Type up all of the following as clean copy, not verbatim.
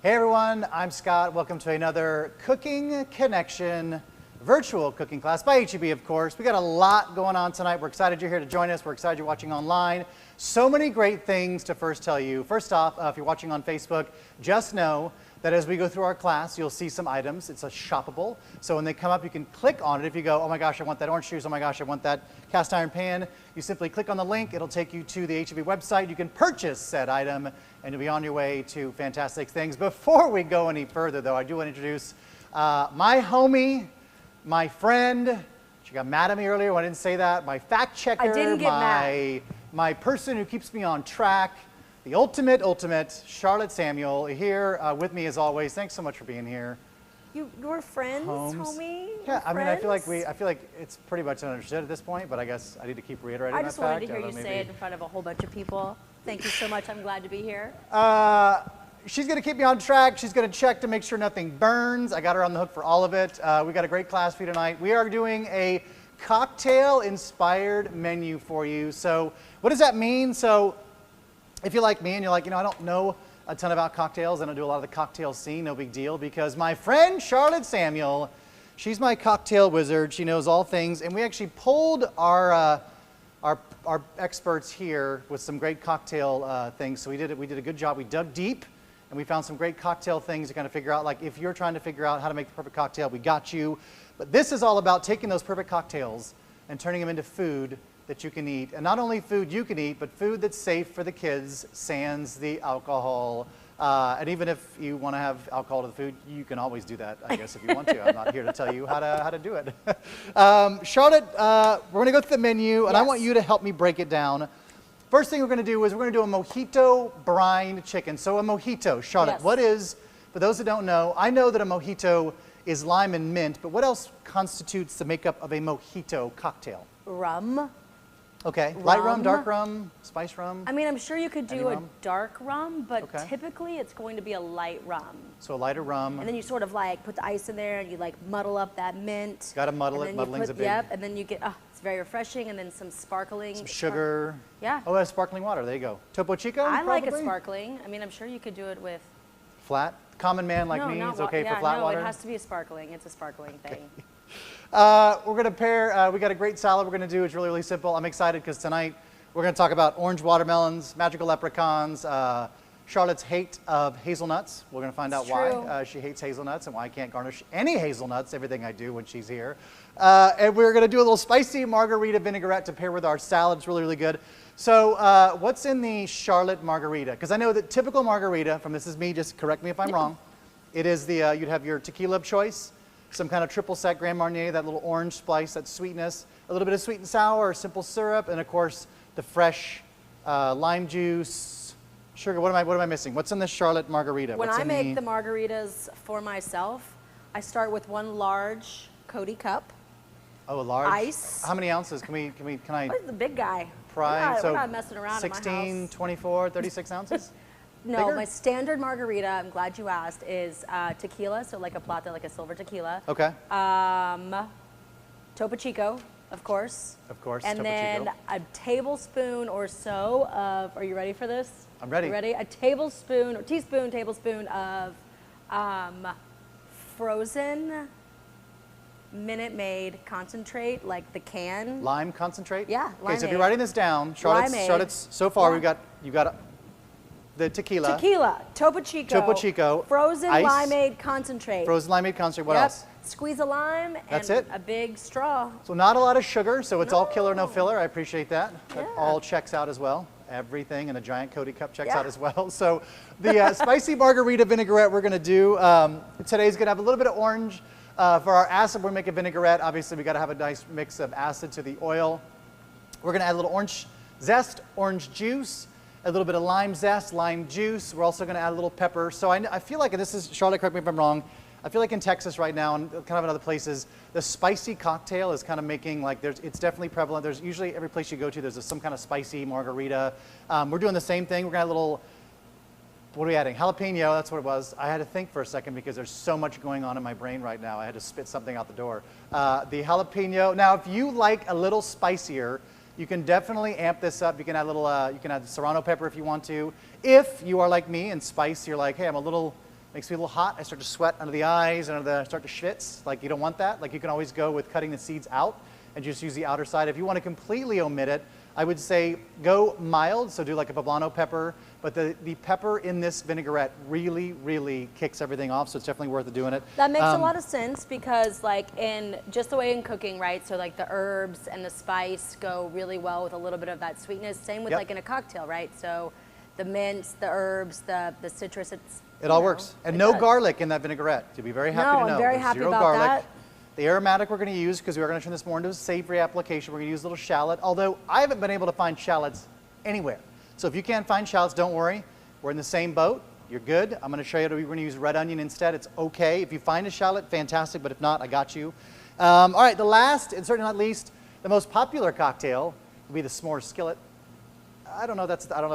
Hey everyone, I'm Scott. Welcome to another Cooking Connection virtual cooking class by HEB, of course. We got a lot going on tonight. We're excited you're here to join us. We're excited you're watching online. So many great things to first tell you. First off, if you're watching on Facebook, just know that as we go through our class, you'll see some items. It's a shoppable. So when they come up, you can click on it. If you go, oh my gosh, I want that orange juice. Oh my gosh, I want that cast iron pan. You simply click on the link. It'll take you to the HEB website. You can purchase said item and you'll be on your way to fantastic things. Before we go any further though, I do want to introduce my homie, my friend. She got mad at me earlier when I didn't say that. My fact checker. I didn't get mad. My person who keeps me on track. The ultimate Charlotte Samuel here with me as always. Thanks so much for being here. You're friends, homie? Yeah, I mean, I feel like it's pretty much understood at this point, but I guess I need to keep reiterating that fact. I just wanted to hear you say it in front of a whole bunch of people. Thank you so much. I'm glad to be here. She's going to keep me on track. She's going to check to make sure nothing burns. I got her on the hook for all of it. We got a great class for you tonight. We are doing a cocktail-inspired menu for you. So what does that mean? So if you're like me and you're like, I don't know a ton about cocktails. I don't do a lot of the cocktail scene. No big deal, because my friend Charlotte Samuel, she's my cocktail wizard. She knows all things. And we actually pulled our experts here with some great cocktail things. So we did a good job. We dug deep and we found some great cocktail things to kind of figure out, like if you're trying to figure out how to make the perfect cocktail, we got you. But this is all about taking those perfect cocktails and turning them into food that you can eat. And not only food you can eat, but food that's safe for the kids, sans the alcohol. And even if you want to have alcohol to the food, you can always do that, I guess, if you want to. I'm not here to tell you how to do it. Charlotte, we're going to go through the menu, and I want you to help me break it down. First thing we're going to do is we're going to do a mojito brine chicken. So a mojito, Charlotte, what is, for those that don't know, I know that a mojito is lime and mint, but what else constitutes the makeup of a mojito cocktail? Rum. Okay, light rum, dark rum, spice rum? I mean, I'm sure you could do a dark rum, but typically it's going to be a light rum. So a lighter rum. And then you sort of like put the ice in there and you like muddle up that mint. Got to muddle it, muddling's a big. Yep, and then you get, it's very refreshing, and then some sparkling. Some sugar. Yeah. Oh, that's sparkling water, there you go. Topo Chico, I like a sparkling. I mean, I'm sure you could do it with. Flat? Common man like me is okay for flat water? No, it has to be a sparkling. It's a sparkling thing. We're going to pair, we got a great salad we're going to do. It's really, really simple. I'm excited because tonight we're going to talk about orange watermelons, magical leprechauns, Charlotte's hate of hazelnuts. We're going to find out why she hates hazelnuts and why I can't garnish any hazelnuts, everything I do when she's here. And we're going to do a little spicy margarita vinaigrette to pair with our salad. It's really, really good. So what's in the Charlotte margarita? Because I know that typical margarita, from This Is Me, just correct me if I'm wrong, it is the, you'd have your tequila of choice, some kind of triple sec Grand Marnier, that little orange spice, that sweetness, a little bit of sweet and sour, or simple syrup, and of course the fresh lime juice, sugar. What am I missing? What's in the Charlotte margarita? When I make the margaritas for myself, I start with one large Cody cup. Oh, a large? Ice. How many ounces? Can I? What's the big guy? Pry. We're not messing around 16, in my house. 24, 36 ounces? No, Bigger? my standard margarita, I'm glad you asked, is tequila, so like a plata, like a silver tequila. Okay. Topo Chico, of course. Of course, and Topo then Chico. a tablespoon or so of, are you ready for this? I'm ready. You ready? A tablespoon, or tablespoon of frozen Minute Maid concentrate, like the can. Lime concentrate? Yeah, Okay, so if you're writing this down, Charlotte's so far you got the tequila. Tequila, Topo Chico. Topo Chico. Frozen ice, limeade concentrate. Frozen limeade concentrate. What else? Squeeze a lime That's and it? a big straw. So not a lot of sugar, so it's all killer, no filler. I appreciate that. That Yeah. all checks out as well. Everything in a giant Cody cup checks out as well. So the spicy margarita vinaigrette we're going to do, today's going to have a little bit of orange. For our acid, we're making vinaigrette. Obviously, we got to have a nice mix of acid to the oil. We're going to add a little orange zest, orange juice, a little bit of lime zest, lime juice. We're also going to add a little pepper. So I feel like, and this is, Charlotte, correct me if I'm wrong, I feel like in Texas right now and kind of in other places, the spicy cocktail is kind of making, like, it's definitely prevalent. There's usually, every place you go to, there's some kind of spicy margarita. We're doing the same thing. We're going to add a little, what are we adding? Jalapeno, that's what it was. I had to think for a second because there's so much going on in my brain right now. I had to spit something out the door. The jalapeno. Now, if you like a little spicier, you can definitely amp this up. You can add a little, you can add serrano pepper if you want to. If you are like me and spice, you're like, hey, I'm a little Makes me a little hot. I start to sweat under the eyes and start to schwitz. Like, you don't want that. Like, you can always go with cutting the seeds out and just use the outer side. If you want to completely omit it, I would say go mild, so do like a poblano pepper, but the pepper in this vinaigrette really, really kicks everything off, so it's definitely worth doing it. That makes a lot of sense because like in just the way in cooking, right? So like the herbs and the spice go really well with a little bit of that sweetness. Same with like in a cocktail, right? So the mints, the herbs, the citrus, it all works. And no garlic in that vinaigrette. You'll be very happy to know. I'm very happy Zero about garlic. that. The aromatic we're going to use, because we are going to turn this more into a savory application, we're going to use a little shallot, although I haven't been able to find shallots anywhere. So if you can't find shallots, don't worry. We're in the same boat. You're good. I'm going to show you that we're going to use red onion instead. It's okay. If you find a shallot, fantastic, but if not, I got you. All right, the last, and certainly not least, the most popular cocktail will be the s'mores skillet. I don't know if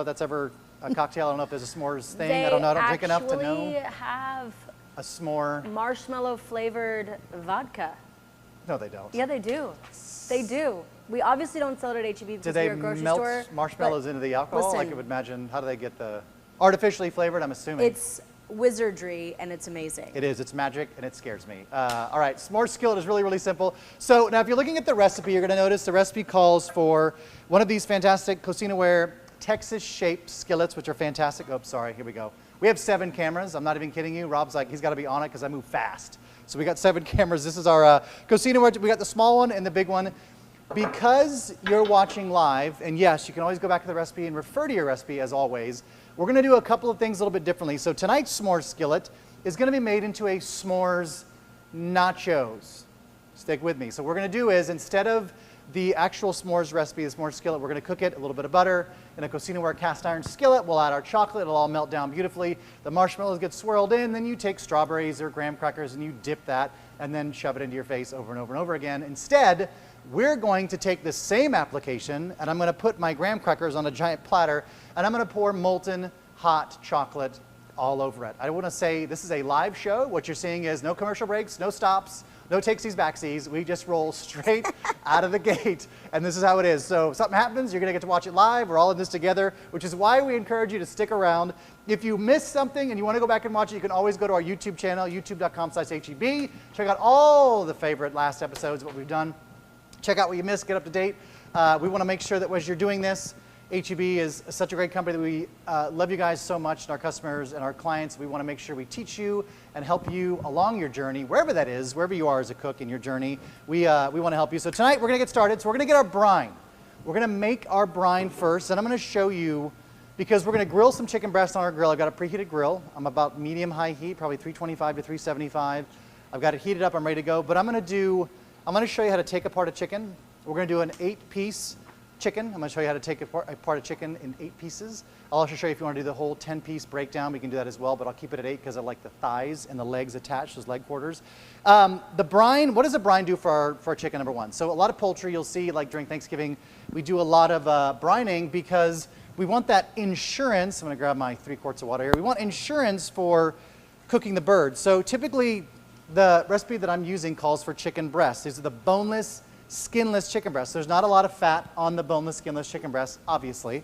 that's ever a cocktail. I don't know if there's a s'mores thing. I don't know. I don't drink enough to know. They have a s'more marshmallow flavored vodka. No, they don't. Yeah, they do. They do. We obviously don't sell it at H-E-B because we're a grocery store. Do they melt marshmallows into the alcohol? Listen, Like I would imagine. How do they get the artificially flavored? I'm assuming. It's wizardry and it's amazing. It is. It's magic and it scares me. All right, s'more skillet is really, really simple. So now if you're looking at the recipe, you're going to notice the recipe calls for one of these fantastic Cocinaware Texas-shaped skillets, which are fantastic. Oh, sorry. Here we go. We have 7 cameras. I'm not even kidding you. Rob's like, he's got to be on it because I move fast. So we got 7 cameras. This is our Cocinaware. We got the small one and the big one. Because you're watching live, and yes, you can always go back to the recipe and refer to your recipe as always, we're going to do a couple of things a little bit differently. So tonight's s'mores skillet is going to be made into a s'mores nachos. Stick with me. So what we're going to do is, instead of the actual s'mores recipe, the s'mores skillet, we're going to cook it a little bit of butter in a Cocinaware cast iron skillet. We'll add our chocolate. It'll all melt down beautifully. The marshmallows get swirled in. Then you take strawberries or graham crackers and you dip that and then shove it into your face over and over and over again. Instead, we're going to take the same application and I'm going to put my graham crackers on a giant platter and I'm going to pour molten hot chocolate all over it. I want to say this is a live show. What you're seeing is no commercial breaks, no stops, no takesies, backsies. We just roll straight out of the gate, and this is how it is. So if something happens, you're going to get to watch it live. We're all in this together, which is why we encourage you to stick around. If you missed something and you want to go back and watch it, you can always go to our YouTube channel, youtube.com/HEB. Check out all the favorite last episodes of what we've done. Check out what you missed, get up to date. We want to make sure that as you're doing this, HEB is such a great company that we love you guys so much, and our customers and our clients. We want to make sure we teach you and help you along your journey, wherever that is, wherever you are as a cook in your journey. We want to help you. So tonight we're going to get started. So we're going to get our brine. We're going to make our brine first, and I'm going to show you, because we're going to grill some chicken breast on our grill. I've got a preheated grill. I'm about medium-high heat, probably 325 to 375. I've got it heated up. I'm ready to go. But I'm going to show you how to take apart a chicken. We're going to do an 8-piece chicken. I'm going to show you how to take apart a chicken in 8 pieces. I'll also show you if you want to do the whole 10-piece breakdown, we can do that as well, but I'll keep it at 8 because I like the thighs and the legs attached, those leg quarters. The brine, what does a brine do for our chicken, number one? So a lot of poultry, you'll see, like during Thanksgiving, we do a lot of brining because we want that insurance. I'm going to grab my 3 quarts of water here. We want insurance for cooking the bird. So typically, the recipe that I'm using calls for chicken breasts. These are the boneless, skinless chicken breasts. There's not a lot of fat on the boneless, skinless chicken breasts, obviously.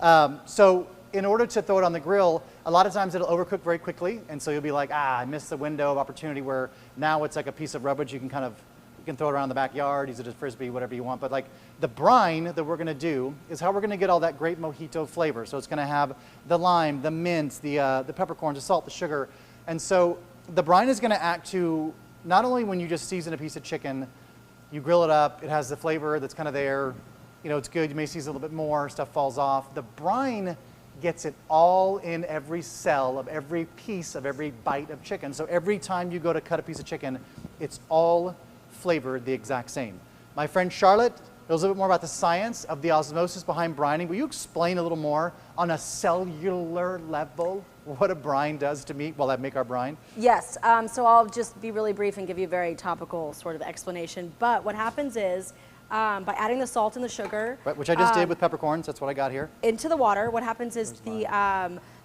So in order to throw it on the grill, a lot of times it'll overcook very quickly, and so you'll be like, I missed the window of opportunity where now it's like a piece of rubbish. You can throw it around the backyard, use it as frisbee, whatever you want. But like the brine that we're going to do is how we're going to get all that great mojito flavor. So it's going to have the lime, the mint, the peppercorns, the salt, the sugar, and so the brine is going to act to not only when you just season a piece of chicken, you grill it up, it has the flavor that's kind of there, you know, it's good, you may season a little bit more, stuff falls off. The brine gets it all in every cell of every piece of every bite of chicken. So every time you go to cut a piece of chicken, it's all flavored the exact same. My friend Charlotte knows a little bit more about the science of the osmosis behind brining. Will you explain a little more on a cellular level what a brine does to meat while I make our brine? Yes, so I'll just be really brief and give you a very topical sort of explanation. But what happens is, by adding the salt and the sugar, right, which I just did with peppercorns, that's what I got here. Into the water, what happens is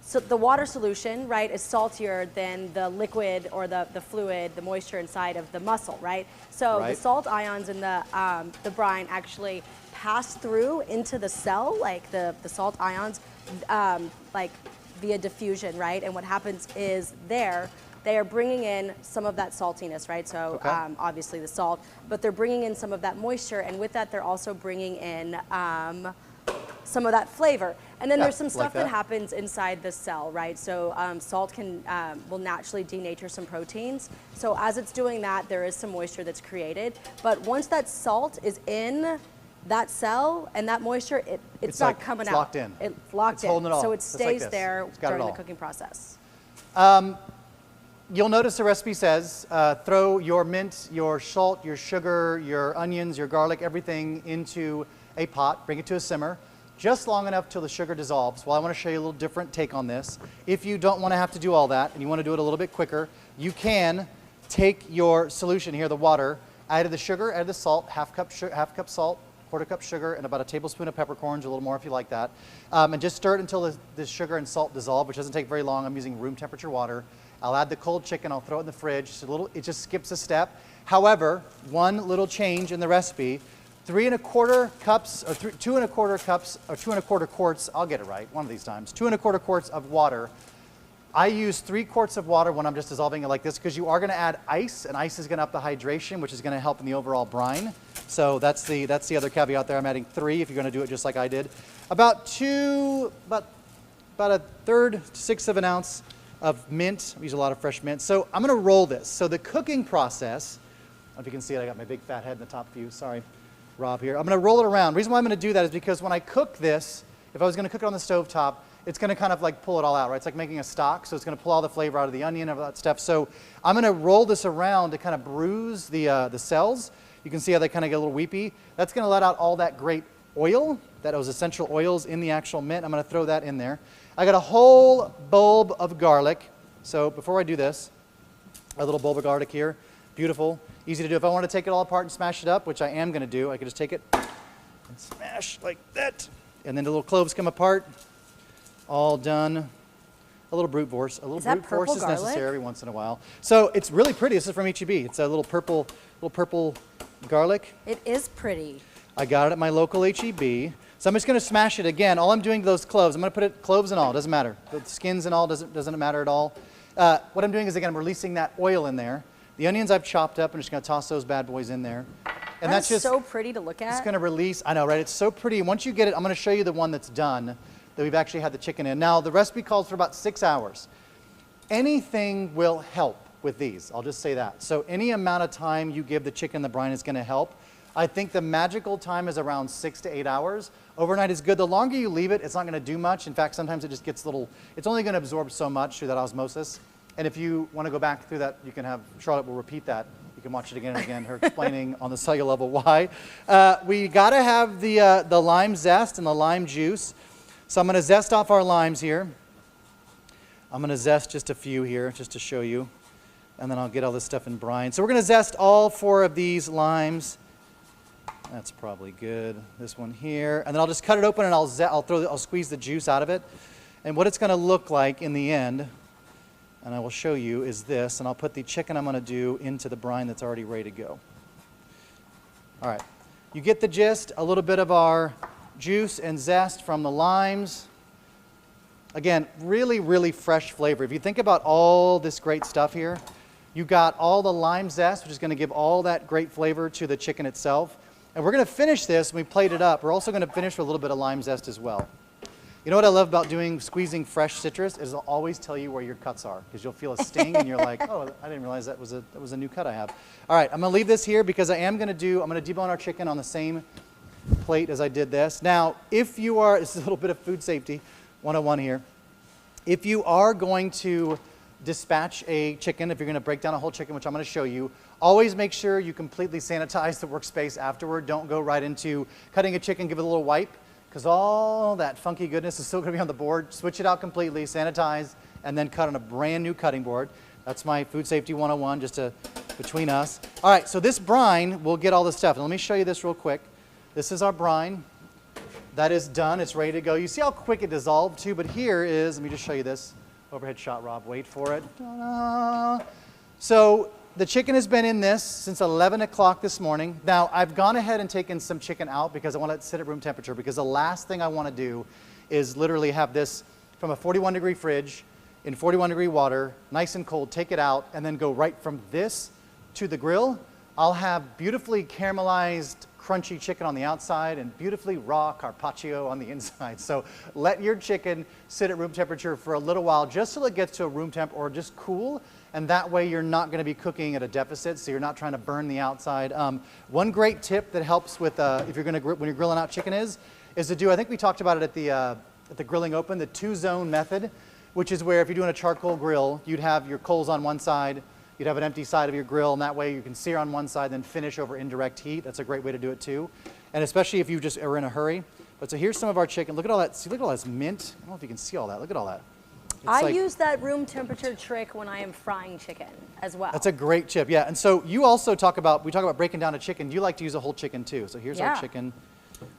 so the water solution, right, is saltier than the liquid or the fluid, the moisture inside of the mussel, right? So the salt ions in the brine actually pass through into the cell, like the salt ions, like via diffusion, right? And what happens is they are bringing in some of that saltiness, right? So obviously the salt, but they're bringing in some of that moisture, and with that they're also bringing in some of that flavor. And then there's some stuff that happens inside the cell, right? So salt will naturally denature some proteins. So as it's doing that, there is some moisture that's created. But once that salt is in that cell and that moisture, it's not like, coming out. It's locked in. It's locked in. Holding it all. So it stays like there during the cooking process. You'll notice the recipe says throw your mint, your salt, your sugar, your onions, your garlic, everything into a pot, bring it to a simmer, just long enough till the sugar dissolves. Well, I want to show you a little different take on this. If you don't want to have to do all that and you want to do it a little bit quicker, you can take your solution here, the water, add the sugar, add the salt, half cup salt, quarter cup sugar, and about a tablespoon of peppercorns, a little more if you like that, and just stir it until the sugar and salt dissolve, which doesn't take very long. I'm using room temperature water. I'll add the cold chicken, I'll throw it in the fridge. It just skips a step. However, one little change in the recipe, 3 1/4 cups, or 2 1/4 cups, or 2 1/4 quarts, I'll get it right one of these times, 2 1/4 quarts of water. I use 3 quarts of water when I'm just dissolving it like this, because you are going to add ice, and ice is going to up the hydration, which is going to help in the overall brine. So that's the other caveat there. I'm adding 3 if you're going to do it just like I did. About a third to 1/6 of an ounce of mint. I use a lot of fresh mint. So I'm going to roll this. So the cooking process, I don't know if you can see it, I got my big fat head in the top view. Sorry, Rob here. I'm going to roll it around. The reason why I'm going to do that is because when I cook this, if I was going to cook it on the stove top, it's going to kind of like pull it all out, right? It's like making a stock, so it's going to pull all the flavor out of the onion and all that stuff. So I'm going to roll this around to kind of bruise the cells. You can see how they kind of get a little weepy. That's going to let out all that great oil, those essential oils in the actual mint. I'm going to throw that in there. I got a whole bulb of garlic. So before I do this, a little bulb of garlic here. Beautiful, easy to do. If I want to take it all apart and smash it up, which I am going to do, I can just take it and smash like that. And then the little cloves come apart. All done. A little brute force. A little brute force is necessary every once in a while. So it's really pretty. This is from H-E-B. It's a little purple garlic. It is pretty. I got it at my local H-E-B. So I'm just going to smash it again. All I'm doing to those cloves, I'm going to put it cloves and all. Doesn't matter. The skins and all doesn't matter at all. What I'm doing is, again, I'm releasing that oil in there. The onions I've chopped up. I'm just going to toss those bad boys in there. And that's just so pretty to look at. It's going to release. I know, right? It's so pretty. And once you get it, I'm going to show you the one that's done, that we've actually had the chicken in. Now, the recipe calls for about 6 hours. Anything will help with these. I'll just say that. So any amount of time you give the chicken the brine is going to help. I think the magical time is around 6 to 8 hours. Overnight is good. The longer you leave it, it's not going to do much. In fact, sometimes it just gets it's only going to absorb so much through that osmosis. And if you want to go back through that, you can have, Charlotte will repeat that. You can watch it again and again, her explaining on the cellular level why. We got to have the lime zest and the lime juice. So I'm going to zest off our limes here. I'm going to zest just a few here just to show you. And then I'll get all this stuff in brine. So we're going to zest all 4 of these limes. That's probably good. This one here. And then I'll just cut it open and I'll squeeze the juice out of it. And what it's going to look like in the end, and I will show you, is this. And I'll put the chicken I'm going to do into the brine that's already ready to go. All right. You get the gist. A little bit of our juice and zest from the limes. Again, really, really fresh flavor. If you think about all this great stuff here, you got all the lime zest, which is going to give all that great flavor to the chicken itself. And we're going to finish this, when we plate it up, we're also going to finish with a little bit of lime zest as well. You know what I love about squeezing fresh citrus is it'll always tell you where your cuts are, because you'll feel a sting and you're like, oh, I didn't realize that was a new cut I have. All right, I'm going to leave this here because I'm going to debone our chicken on the same plate as I did this. Now, this is a little bit of food safety 101 here. If you are going to dispatch a chicken, if you're going to break down a whole chicken, which I'm going to show you, always make sure you completely sanitize the workspace afterward. Don't go right into cutting a chicken, give it a little wipe, because all that funky goodness is still going to be on the board. Switch it out completely, sanitize, and then cut on a brand new cutting board. That's my food safety 101, just between us. All right, so this brine will get all this stuff. And let me show you this real quick. This is our brine. That is done. It's ready to go. You see how quick it dissolved too, but here is, let me just show you this. Overhead shot, Rob. Wait for it. Ta-da. So the chicken has been in this since 11 o'clock this morning. Now, I've gone ahead and taken some chicken out because I want it to sit at room temperature, because the last thing I want to do is literally have this from a 41-degree fridge in 41-degree water, nice and cold, take it out, and then go right from this to the grill, I'll have beautifully caramelized, crunchy chicken on the outside and beautifully raw carpaccio on the inside. So let your chicken sit at room temperature for a little while just till it gets to a room temp or just cool, and that way you're not going to be cooking at a deficit, so you're not trying to burn the outside. One great tip that helps with if you're going to when you're grilling out chicken is to do, I think we talked about it at the Grilling Open, the 2-zone method, which is where if you're doing a charcoal grill, you'd have your coals on one side, you'd have an empty side of your grill, and that way you can sear on one side, then finish over indirect heat. That's a great way to do it too. And especially if you just are in a hurry. But so here's some of our chicken. Look at all that. See, look at all this mint. I don't know if you can see all that. Look at all that. I use that room temperature trick when I am frying chicken as well. That's a great tip, yeah. And so you also we talk about breaking down a chicken. You like to use a whole chicken too. So here's our chicken.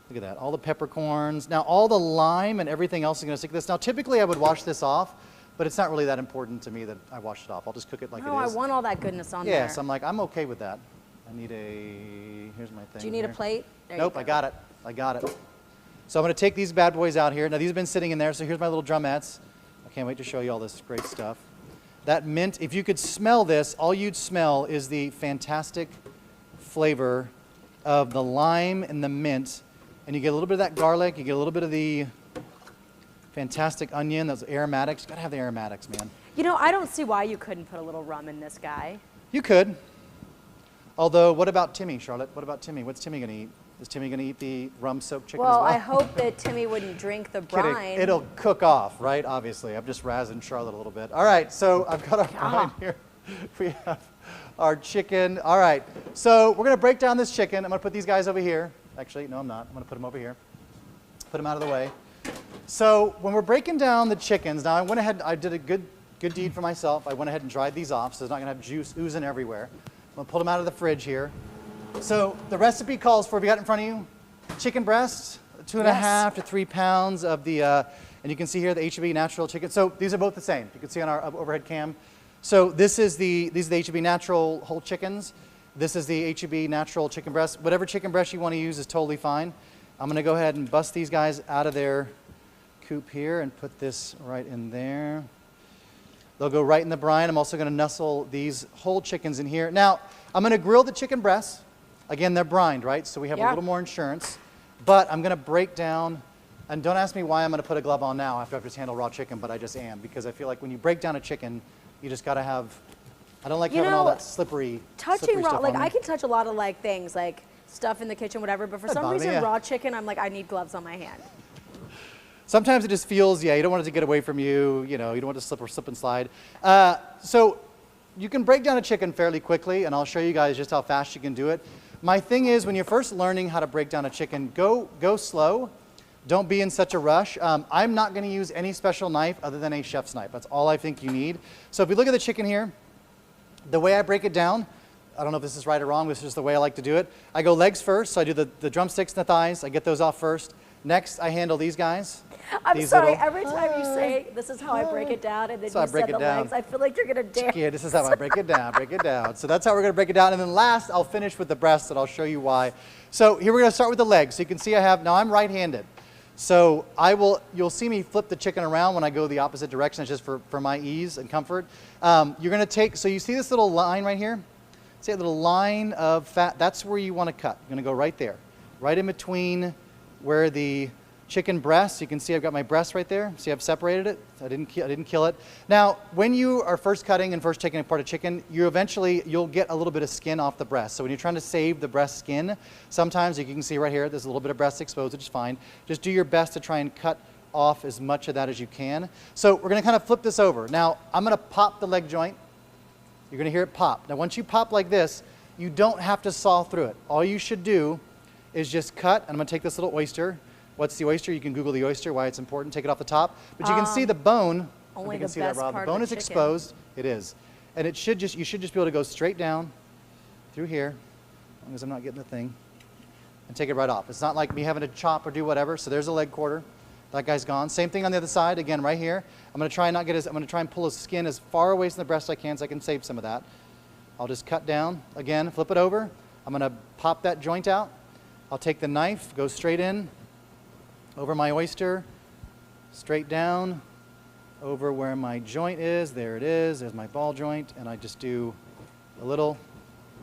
Look at that, all the peppercorns. Now all the lime and everything else is gonna stick to this. Now typically I would wash this off, but it's not really that important to me that I wash it off. I'll just cook it like it is. No, I want all that goodness on there. Yes, I'm like, I'm okay with that. I need here's my thing. Do you need a plate? Nope, I got it. So I'm gonna take these bad boys out here. Now these have been sitting in there, so here's my little drumettes. I can't wait to show you all this great stuff. That mint, if you could smell this, all you'd smell is the fantastic flavor of the lime and the mint. And you get a little bit of that garlic, you get a little bit of the fantastic onion, those aromatics. You gotta have the aromatics, man. You know, I don't see why you couldn't put a little rum in this guy. You could. Although, what about Timmy, Charlotte? What about Timmy? What's Timmy gonna eat? Is Timmy gonna eat the rum-soaked chicken as well? Well, I hope that Timmy wouldn't drink the brine. It'll cook off, right? Obviously. I'm just razzing Charlotte a little bit. All right, so I've got our brine here. We have our chicken. All right, so we're gonna break down this chicken. I'm gonna put these guys over here. Actually, no, I'm not. I'm gonna put them over here. Put them out of the way. So when we're breaking down the chickens, now I went ahead, I did a good deed for myself. I went ahead and dried these off, so it's not gonna have juice oozing everywhere. I'm gonna pull them out of the fridge here. So the recipe calls for, have you got it in front of you? Chicken breasts, 2.5 to 3 pounds of the, and you can see here the H-E-B natural chicken. So these are both the same. You can see on our overhead cam. So these are the H-E-B natural whole chickens. This is the H-E-B natural chicken breast. Whatever chicken breast you want to use is totally fine. I'm going to go ahead and bust these guys out of their coop here and put this right in there. They'll go right in the brine. I'm also going to nestle these whole chickens in here. Now, I'm going to grill the chicken breasts. Again, they're brined, right? So we have a little more insurance. But I'm going to break down, and don't ask me why I'm going to put a glove on now after I've just handled raw chicken, but I just am. Because I feel like when you break down a chicken, you just got to have, I don't like having all that slippery touching raw, stuff like on me. I can touch a lot of like things, like stuff in the kitchen, whatever, but for some reason, raw chicken, I'm like, I need gloves on my hand. Sometimes it just feels, you don't want it to get away from you, you don't want to slip and slide. So you can break down a chicken fairly quickly, and I'll show you guys just how fast you can do it. My thing is, when you're first learning how to break down a chicken, go slow. Don't be in such a rush. I'm not going to use any special knife other than a chef's knife. That's all I think you need. So if you look at the chicken here, the way I break it down, I don't know if this is right or wrong, this is just the way I like to do it. I go legs first, so I do the drumsticks and the thighs. I get those off first. Next, I handle these guys. I'm sorry, every time you say, this is how I break it down, and then you said the legs, I feel like you're going to dance. Yeah, this is how I break it down, So that's how we're going to break it down. And then last, I'll finish with the breasts, and I'll show you why. So here we're going to start with the legs. So you can see now I'm right-handed. So you'll see me flip the chicken around when I go the opposite direction. It's just for my ease and comfort. You're going to take, so you see this little line right here? See a little line of fat? That's where you want to cut. You're going to go right there, right in between where the chicken breasts, you can see I've got my breast right there. See, I've separated it. I didn't kill it. Now, when you are first cutting and first taking apart a chicken, you'll get a little bit of skin off the breast. So when you're trying to save the breast skin, sometimes you can see right here, there's a little bit of breast exposed, which is fine. Just do your best to try and cut off as much of that as you can. So we're going to kind of flip this over. Now, I'm going to pop the leg joint. You're going to hear it pop. Now, once you pop like this, you don't have to saw through it. All you should do is just cut, and I'm going to take this little oyster. What's the oyster? You can Google the oyster, why it's important. Take it off the top. But you can see the bone. Only you can the see best that, Rob. part The bone of is the chicken. exposed. It is. And you should just be able to go straight down through here, as long as I'm not getting the thing, and take it right off. It's not like me having to chop or do whatever. So there's a leg quarter. That guy's gone. Same thing on the other side. Again, right here. I'm going to try and pull his skin as far away from the breast as I can so I can save some of that. I'll just cut down. Again, flip it over. I'm going to pop that joint out. I'll take the knife, go straight in, over my oyster, straight down, over where my joint is. There it is. There's my ball joint. And I just do a little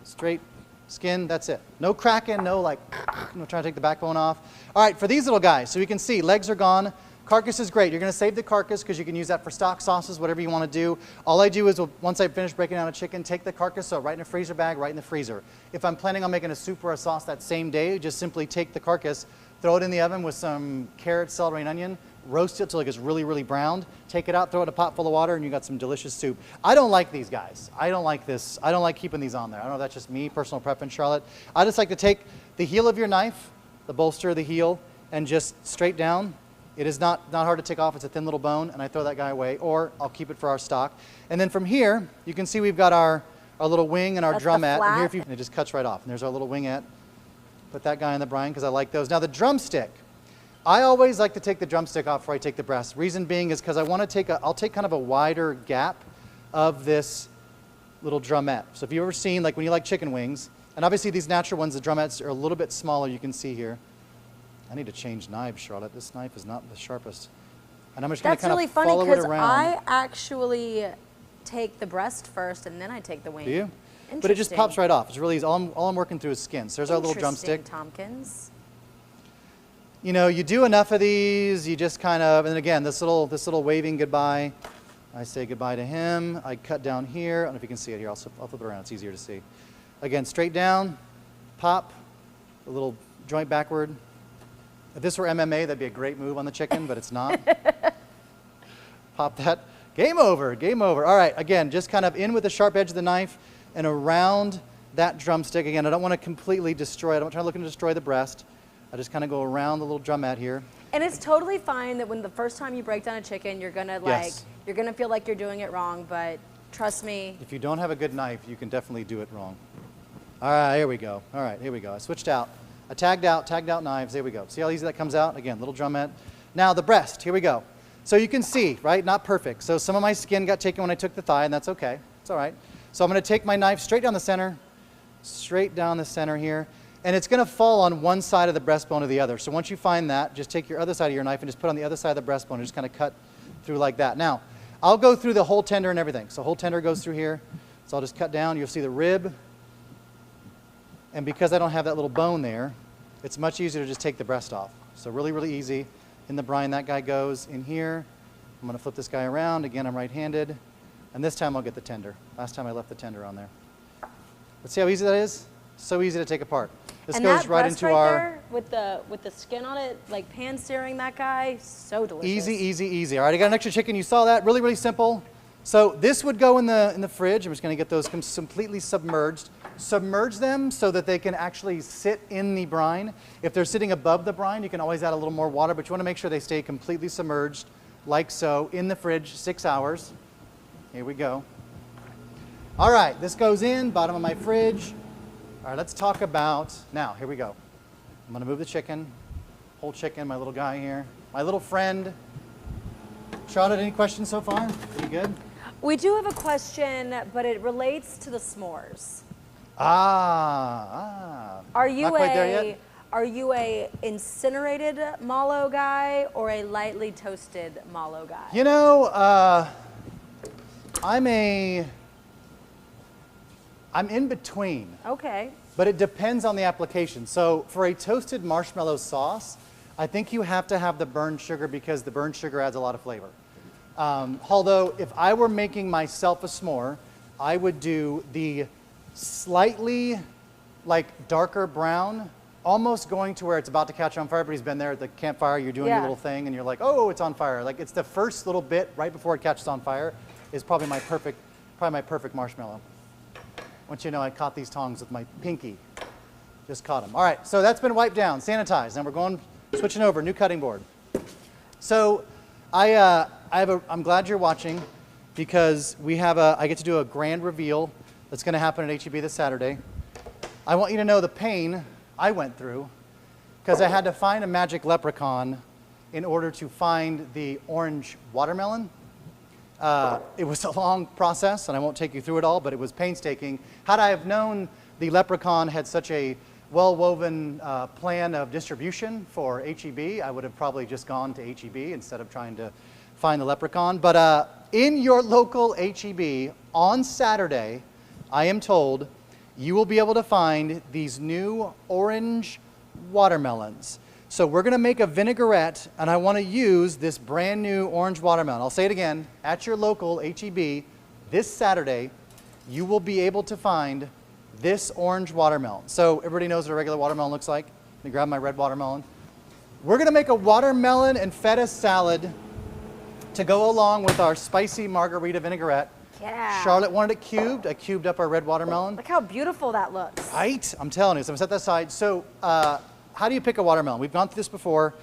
straight skin. That's it. No cracking, no like, trying to take the backbone off. All right, for these little guys, so you can see legs are gone. Carcass is great. You're going to save the carcass because you can use that for stock sauces, whatever you want to do. All I do is once I finish breaking down a chicken, take the carcass, so right in a freezer bag, right in the freezer. If I'm planning on making a soup or a sauce that same day, just simply take the carcass, throw it in the oven with some carrots, celery, and onion, roast it till it gets really, really browned, take it out, throw it in a pot full of water, and you got some delicious soup. I don't like these guys. I don't like this. I don't like keeping these on there. I don't know if that's just me, personal preference, Charlotte. I just like to take the heel of your knife, the bolster of the heel, and just straight down. It is not hard to take off. It's a thin little bone, and I throw that guy away, or I'll keep it for our stock. And then from here, you can see we've got our little wing and our drumette. And here, and it just cuts right off. And there's our little wingette. Put that guy in the brine because I like those. Now the drumstick. I always like to take the drumstick off before I take the breast. Reason being is because I want to take I'll take kind of a wider gap of this little drumette. So if you've ever seen, like when you like chicken wings, and obviously these natural ones, the drumettes are a little bit smaller, you can see here. I need to change knives, Charlotte. This knife is not the sharpest. And I'm just going to kind of follow it around. That's really funny because I actually take the breast first and then I take the wing. Do you? But it just pops right off. It's really easy. All I'm working through is skin. So there's our little drumstick. Tompkins. You know, you do enough of these, you just kind of, and again, this little waving goodbye. I say goodbye to him. I cut down here. I don't know if you can see it here. I'll flip it around. It's easier to see. Again, straight down, pop, a little joint backward. If this were MMA, that'd be a great move on the chicken, but it's not. Pop that. Game over, game over. All right, again, just kind of in with the sharp edge of the knife and around that drumstick. Again, I don't want to completely destroy it. I'm not trying to look to destroy the breast. I just kind of go around the little drumette here. And it's totally fine that when the first time you break down a chicken, you're gonna you're gonna feel like you're doing it wrong, but trust me. If you don't have a good knife, you can definitely do it wrong. All right, here we go. All right, here we go. I switched out. I tagged out knives. There we go. See how easy that comes out? Again, little drumette. Now the breast. Here we go. So you can see, right? Not perfect. So some of my skin got taken when I took the thigh, and that's okay. It's all right. So I'm going to take my knife straight down the center here, and it's going to fall on one side of the breastbone or the other. So once you find that, just take your other side of your knife and just put it on the other side of the breastbone and just kind of cut through like that. Now, I'll go through the whole tender and everything. So whole tender goes through here. So I'll just cut down. You'll see the rib. And because I don't have that little bone there, it's much easier to just take the breast off. So really, really easy. In the brine, that guy goes in here. I'm going to flip this guy around. Again, I'm right-handed. And this time I'll get the tender. Last time I left the tender on there. Let's see how easy that is. So easy to take apart. This and goes that right breast into there, with the skin on it, like pan searing that guy, so delicious. Easy, easy, easy. All right, I got an extra chicken. You saw that. Really, really simple. So this would go in the fridge. I'm just going to get those completely submerged. Submerge them so that they can actually sit in the brine. If they're sitting above the brine, you can always add a little more water, but you want to make sure they stay completely submerged, like so, in the fridge, 6 hours. Here we go. All right, this goes in, bottom of my fridge. All right, let's talk about, now, here we go. I'm going to move the chicken, whole chicken, my little guy here, my little friend. Charlotte, any questions so far? Are you good? We do have a question, but it relates to the s'mores. Are you not quite there yet. Are you a incinerated mallow guy or a lightly toasted mallow guy? You know, I'm in between. Okay. But it depends on the application. So for a toasted marshmallow sauce, I think you have to have the burned sugar because the burned sugar adds a lot of flavor. Although if I were making myself a s'more, I would do the slightly like darker brown, almost going to where it's about to catch on fire. Everybody's been there at the campfire, you're doing your little thing and you're like, oh, it's on fire. Like it's the first little bit right before it catches on fire is probably my perfect marshmallow. Once you know I caught these tongs with my pinky. Just caught them. All right, so that's been wiped down, sanitized. Now we're switching over, new cutting board. So I'm glad you're watching because I get to do a grand reveal that's going to happen at HEB this Saturday. I want you to know the pain I went through because I had to find a magic leprechaun in order to find the orange watermelon. It was a long process, and I won't take you through it all, but it was painstaking. Had I have known the leprechaun had such a well-woven plan of distribution for HEB, I would have probably just gone to HEB instead of trying to find the leprechaun. But in your local HEB on Saturday, I am told, you will be able to find these new orange watermelons. So we're going to make a vinaigrette, and I want to use this brand new orange watermelon. I'll say it again. At your local HEB this Saturday, you will be able to find this orange watermelon. So everybody knows what a regular watermelon looks like. Let me grab my red watermelon. We're going to make a watermelon and feta salad to go along with our spicy margarita vinaigrette. Yeah. Charlotte wanted it cubed. I cubed up our red watermelon. Look how beautiful that looks. Right? I'm telling you. So I'm going to set that aside. So how do you pick a watermelon? We've gone through this before.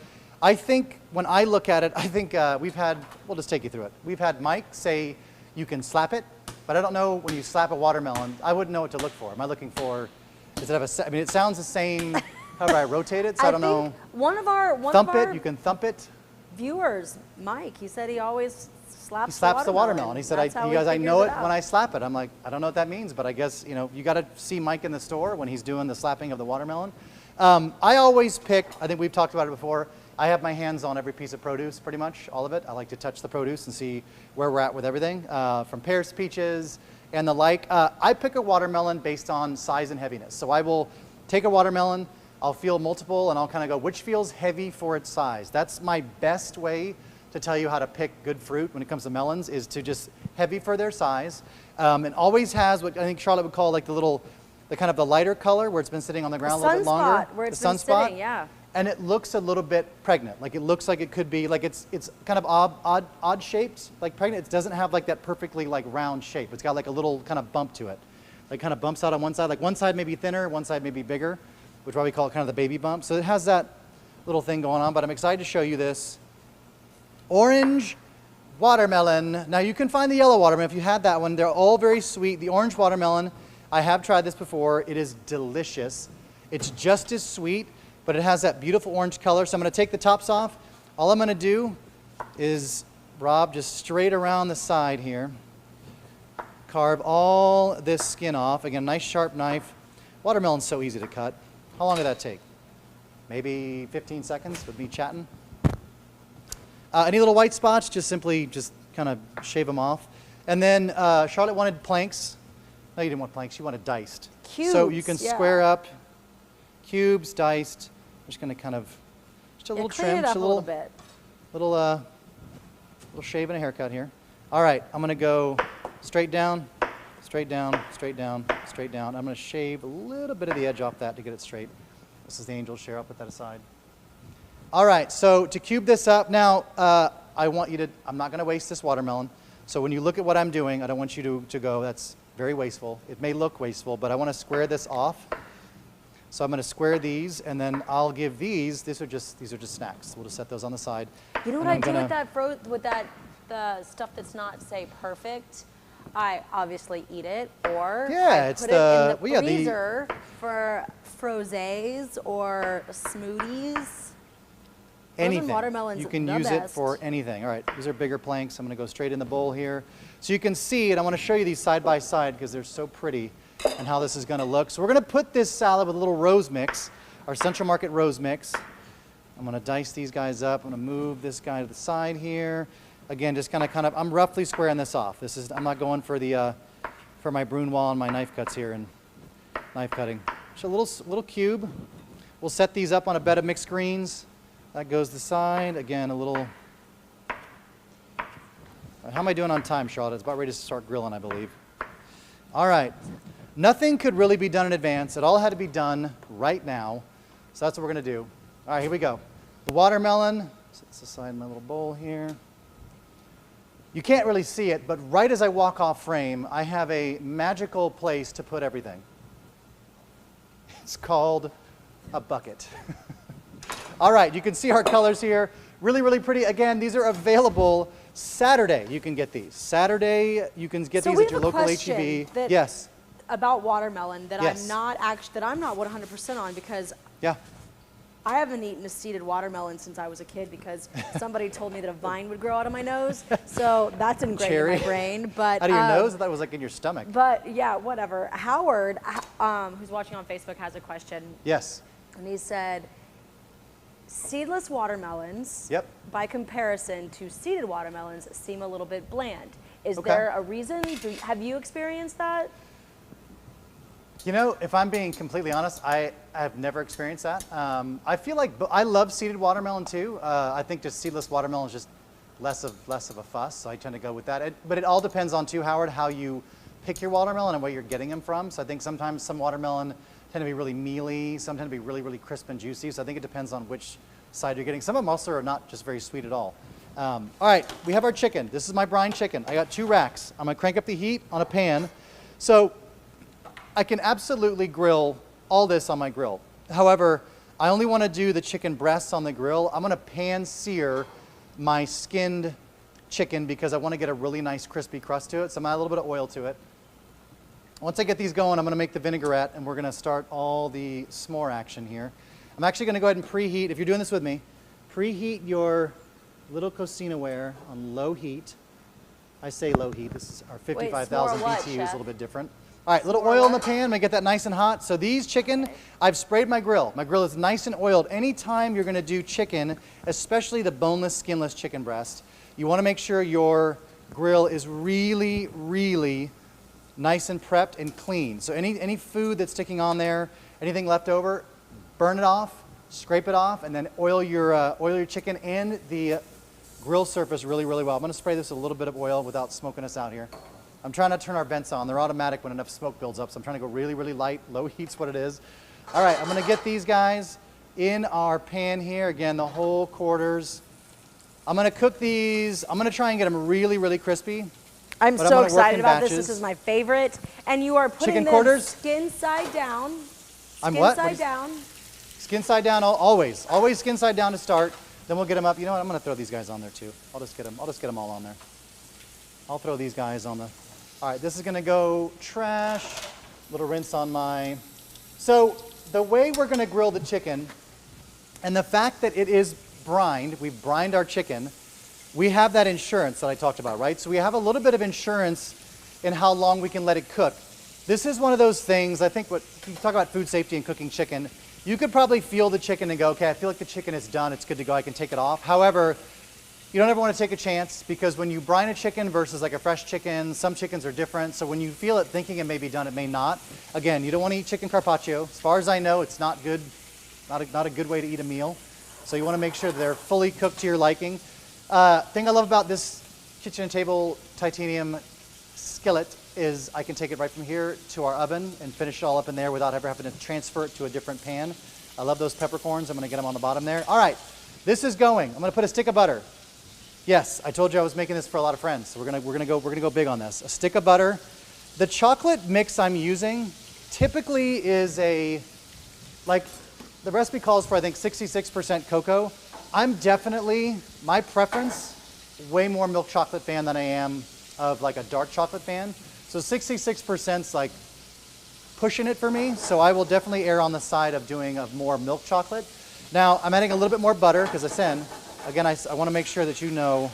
I think when I look at it, I think we'll just take you through it. We've had Mike say you can slap it, but I don't know when you slap a watermelon, I wouldn't know what to look for. Am I looking for, does it have a, I mean, it sounds the same however I rotate it, so I don't know. One of our You can thump it. viewers, Mike, he said he always slaps He slaps the watermelon. He said, I know it when I slap. slap it. I'm like, I don't know what that means, but I guess, you got to see Mike in the store when he's doing the slapping of the watermelon. I always pick, I think we've talked about it before, I have my hands on every piece of produce, pretty much, all of it. I like to touch the produce and see where we're at with everything, from pears, peaches, and the like. I pick a watermelon based on size and heaviness. So I will take a watermelon, I'll feel multiple, and I'll kind of go, which feels heavy for its size? That's my best way to tell you how to pick good fruit when it comes to melons, is to just heavy for their size. And always has what I think Charlotte would call like the kind of the lighter color where it's been sitting on the ground a little bit longer. Where it's the been sunspot. sitting, yeah. And it looks a little bit pregnant. Like it looks like it could be, like it's kind of odd shaped, like pregnant. It doesn't have like that perfectly like round shape. It's got like a little kind of bump to it. Like kind of bumps out on one side. Like one side may be thinner, one side may be bigger, which is why we call it kind of the baby bump. So it has that little thing going on, but I'm excited to show you this. Orange watermelon. Now you can find the yellow watermelon if you had that one. They're all very sweet. The orange watermelon, I have tried this before. It is delicious. It's just as sweet, but it has that beautiful orange color. So I'm going to take the tops off. All I'm going to do is, Rob, just straight around the side here, carve all this skin off. Again, nice sharp knife. Watermelon's so easy to cut. How long did that take? Maybe 15 seconds with me chatting. Any little white spots, just kind of shave them off. And then Charlotte wanted planks. No, you didn't want planks. You wanted diced. Cubes, so you can yeah. square up cubes, diced. I'm just going to kind of, just a little clean trim, it up just a little bit. Little shave and a haircut here. All right, I'm going to go straight down, straight down, straight down, straight down. I'm going to shave a little bit of the edge off that to get it straight. This is the angel share. I'll put that aside. All right, so to cube this up, now I want you to, I'm not going to waste this watermelon. So when you look at what I'm doing, I don't want you to go, that's very wasteful. It may look wasteful, but I want to square this off. So I'm going to square these, and then I'll give these are just snacks. We'll just set those on the side. You know what I do with that the stuff that's not, say, perfect? I obviously eat it, or I put it in the freezer for frosés or smoothies. Anything. Watermelons, you can use it for anything. All right, these are bigger planks. I'm going to go straight in the bowl here. So you can see, and I want to show you these side by side because they're so pretty and how this is going to look. So we're going to put this salad with a little rose mix, our Central Market rose mix. I'm going to dice these guys up. I'm going to move this guy to the side here. Again, just kind of, I'm roughly squaring this off. I'm not going for for my brunoise and my knife cuts here and knife cutting. Just a little cube. We'll set these up on a bed of mixed greens. That goes to the side. Again, a little. How am I doing on time, Charlotte? It's about ready to start grilling, I believe. All right. Nothing could really be done in advance. It all had to be done right now. So that's what we're going to do. All right, here we go. The watermelon. Set this aside in my little bowl here. You can't really see it, but right as I walk off frame, I have a magical place to put everything. It's called a bucket. All right, you can see our colors here. Really, really pretty. Again, these are available Saturday. You can get these. Saturday, you can get these at your local HEB. Yes. About watermelon that yes. I'm not 100% on, because yeah. I haven't eaten a seeded watermelon since I was a kid because somebody told me that a vine would grow out of my nose. So that's ingrained in my brain. But out of your nose? I thought it was like in your stomach. But yeah, whatever. Howard, who's watching on Facebook, has a question. Yes. And he said, seedless watermelons, Yep. by comparison to seeded watermelons, seem a little bit bland. Is Okay. there a reason? Have you experienced that? You know, if I'm being completely honest, I have never experienced that. I feel like I love seeded watermelon too. I think just seedless watermelon is just less of a fuss, so I tend to go with that. But it all depends on too, Howard, how you pick your watermelon and where you're getting them from. So I think sometimes some watermelon tend to be really mealy, some tend to be really, really crisp and juicy. So I think it depends on which side you're getting. Some of them also are not just very sweet at all. All right, we have our chicken. This is my brine chicken. I got 2 racks. I'm gonna crank up the heat on a pan. So I can absolutely grill all this on my grill. However, I only want to do the chicken breasts on the grill. I'm going to pan sear my skinned chicken because I want to get a really nice crispy crust to it. So I'm going to add a little bit of oil to it. Once I get these going, I'm going to make the vinaigrette and we're going to start all the s'more action here. I'm actually going to go ahead and preheat, if you're doing this with me, preheat your little cocina ware on low heat. I say low heat, this is our 55,000 s'more what, BTU is chef? a little bit different. All right, little oil in the pan, I'm gonna get that nice and hot. So these chicken, I've sprayed my grill. My grill is nice and oiled. Anytime you're gonna do chicken, especially the boneless, skinless chicken breast, you wanna make sure your grill is really, really nice and prepped and clean. So any food that's sticking on there, anything left over, burn it off, scrape it off, and then oil your chicken and the grill surface really, really well. I'm gonna spray this with a little bit of oil without smoking us out here. I'm trying not to turn our vents on. They're automatic when enough smoke builds up, so I'm trying to go really, really light. Low heat's what it is. All right, I'm gonna get these guys in our pan here. Again, the whole quarters. I'm gonna cook these. I'm gonna try and get them really, really crispy. I'm But I'm so gonna work excited in about this. batches. This is my favorite. And you are putting Chicken them quarters? skin side down. I'm Skin what? side down. Skin side down, always. Always skin side down to start. Then we'll get them up. You know what? I'm gonna throw these guys on there too. I'll just get them all on there. I'll throw these guys on the. All right, this is gonna go trash. Little rinse on my. So the way we're gonna grill the chicken, and the fact that it is brined, we've brined our chicken, we have that insurance that I talked about, right? So we have a little bit of insurance in how long we can let it cook. This is one of those things, I think, what you talk about food safety and cooking chicken, you could probably feel the chicken and go, okay, I feel like the chicken is done, it's good to go, I can take it off. However, you don't ever want to take a chance because when you brine a chicken versus like a fresh chicken, some chickens are different. So when you feel it thinking it may be done, it may not. Again, you don't want to eat chicken carpaccio. As far as I know, it's not good, not a good way to eat a meal. So you want to make sure that they're fully cooked to your liking. Thing I love about this kitchen and table titanium skillet is I can take it right from here to our oven and finish it all up in there without ever having to transfer it to a different pan. I love those peppercorns. I'm going to get them on the bottom there. All right, this is going. I'm going to put a stick of butter. Yes, I told you I was making this for a lot of friends, so we're gonna go big on this. A stick of butter. The chocolate mix I'm using typically is like the recipe calls for I think 66% cocoa. I'm definitely, my preference, way more milk chocolate fan than I am of like a dark chocolate fan. So 66%'s like pushing it for me. So I will definitely err on the side of doing more milk chocolate. Now I'm adding a little bit more butter because again, I want to make sure that you know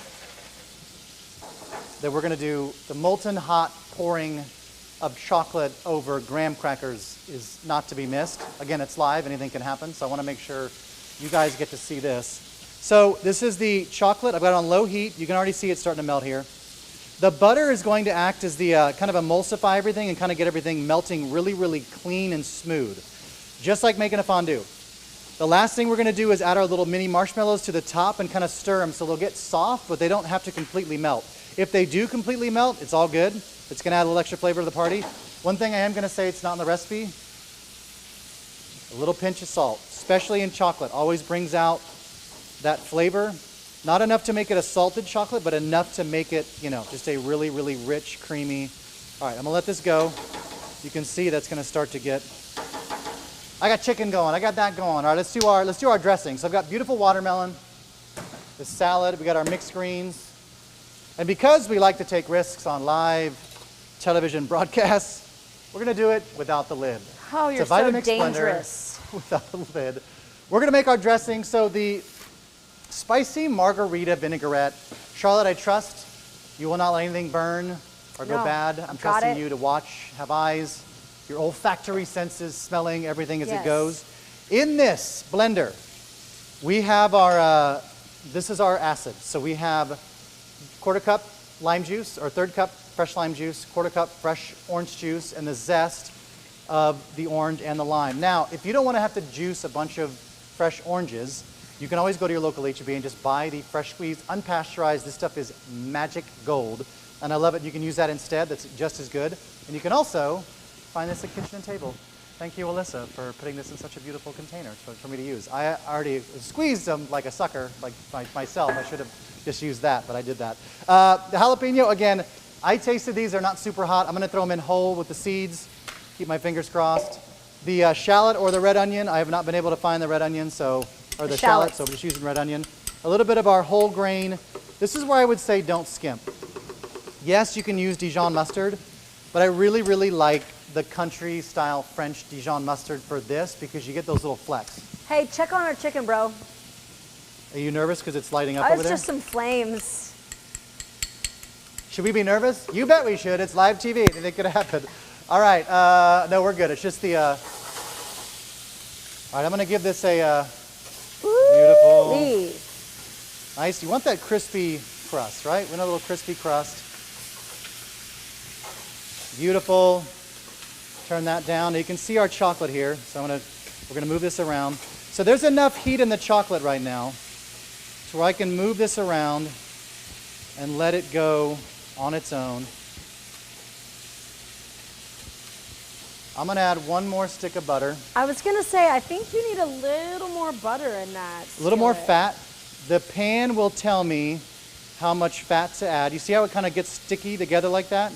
that we're going to do the molten hot pouring of chocolate over graham crackers is not to be missed. Again, it's live, anything can happen, so I want to make sure you guys get to see this. So this is the chocolate. I've got it on low heat. You can already see it starting to melt here. The butter is going to act as the kind of emulsify everything and kind of get everything melting really, really clean and smooth, just like making a fondue. The last thing we're going to do is add our little mini marshmallows to the top and kind of stir them so they'll get soft, but they don't have to completely melt. If they do completely melt, it's all good. It's going to add a little extra flavor to the party. One thing I am going to say it's not in the recipe, a little pinch of salt, especially in chocolate, always brings out that flavor. Not enough to make it a salted chocolate, but enough to make it, just a really, really rich, creamy. All right, I'm going to let this go. You can see that's going to start to get. I got chicken going. I got that going. All right, let's do our dressing. So I've got beautiful watermelon, the salad. We got our mixed greens, and because we like to take risks on live television broadcasts, we're gonna do it without the lid. Oh, you're so so dangerous. Without the lid. We're gonna make our dressing. So the spicy Margarita vinaigrette. Charlotte, I trust you will not let anything burn or go bad. I'm trusting you to watch, have eyes. Your olfactory senses, smelling everything as it goes. In this blender, We have our, this is our acid. So we have quarter cup lime juice, or third cup fresh lime juice, quarter cup fresh orange juice, and the zest of the orange and the lime. Now, if you don't want to have to juice a bunch of fresh oranges, you can always go to your local H-E-B and just buy the fresh squeezed, unpasteurized. This stuff is magic gold, and I love it. You can use that instead. That's just as good. And you can also find this at Kitchen and Table. Thank you, Alyssa, for putting this in such a beautiful container for me to use. I already squeezed them like a sucker, like myself. I should have just used that, but I did that. The jalapeno, again, I tasted these. They're not super hot. I'm going to throw them in whole with the seeds. Keep my fingers crossed. The shallot or the red onion, I have not been able to find the red onion, or the shallot, so we're just using red onion. A little bit of our whole grain. This is where I would say don't skimp. Yes, you can use Dijon mustard, but I really, really like the country-style French Dijon mustard for this because you get those little flecks. Hey, check on our chicken, bro. Are you nervous because it's lighting up over It's there? just some flames. Should we be nervous? You bet we should. It's live TV. Anything could happen. All right. No, we're good. It's just the... All right, I'm going to give this a beautiful... Ooh-wee. Nice. You want that crispy crust, right? We want a little crispy crust. Beautiful. Turn that down. Now you can see our chocolate here. So we're gonna move this around. So there's enough heat in the chocolate right now to where I can move this around and let it go on its own. I'm gonna add one more stick of butter. I was gonna say, I think you need a little more butter in that. A little more fat. The pan will tell me how much fat to add. You see how it kind of gets sticky together like that?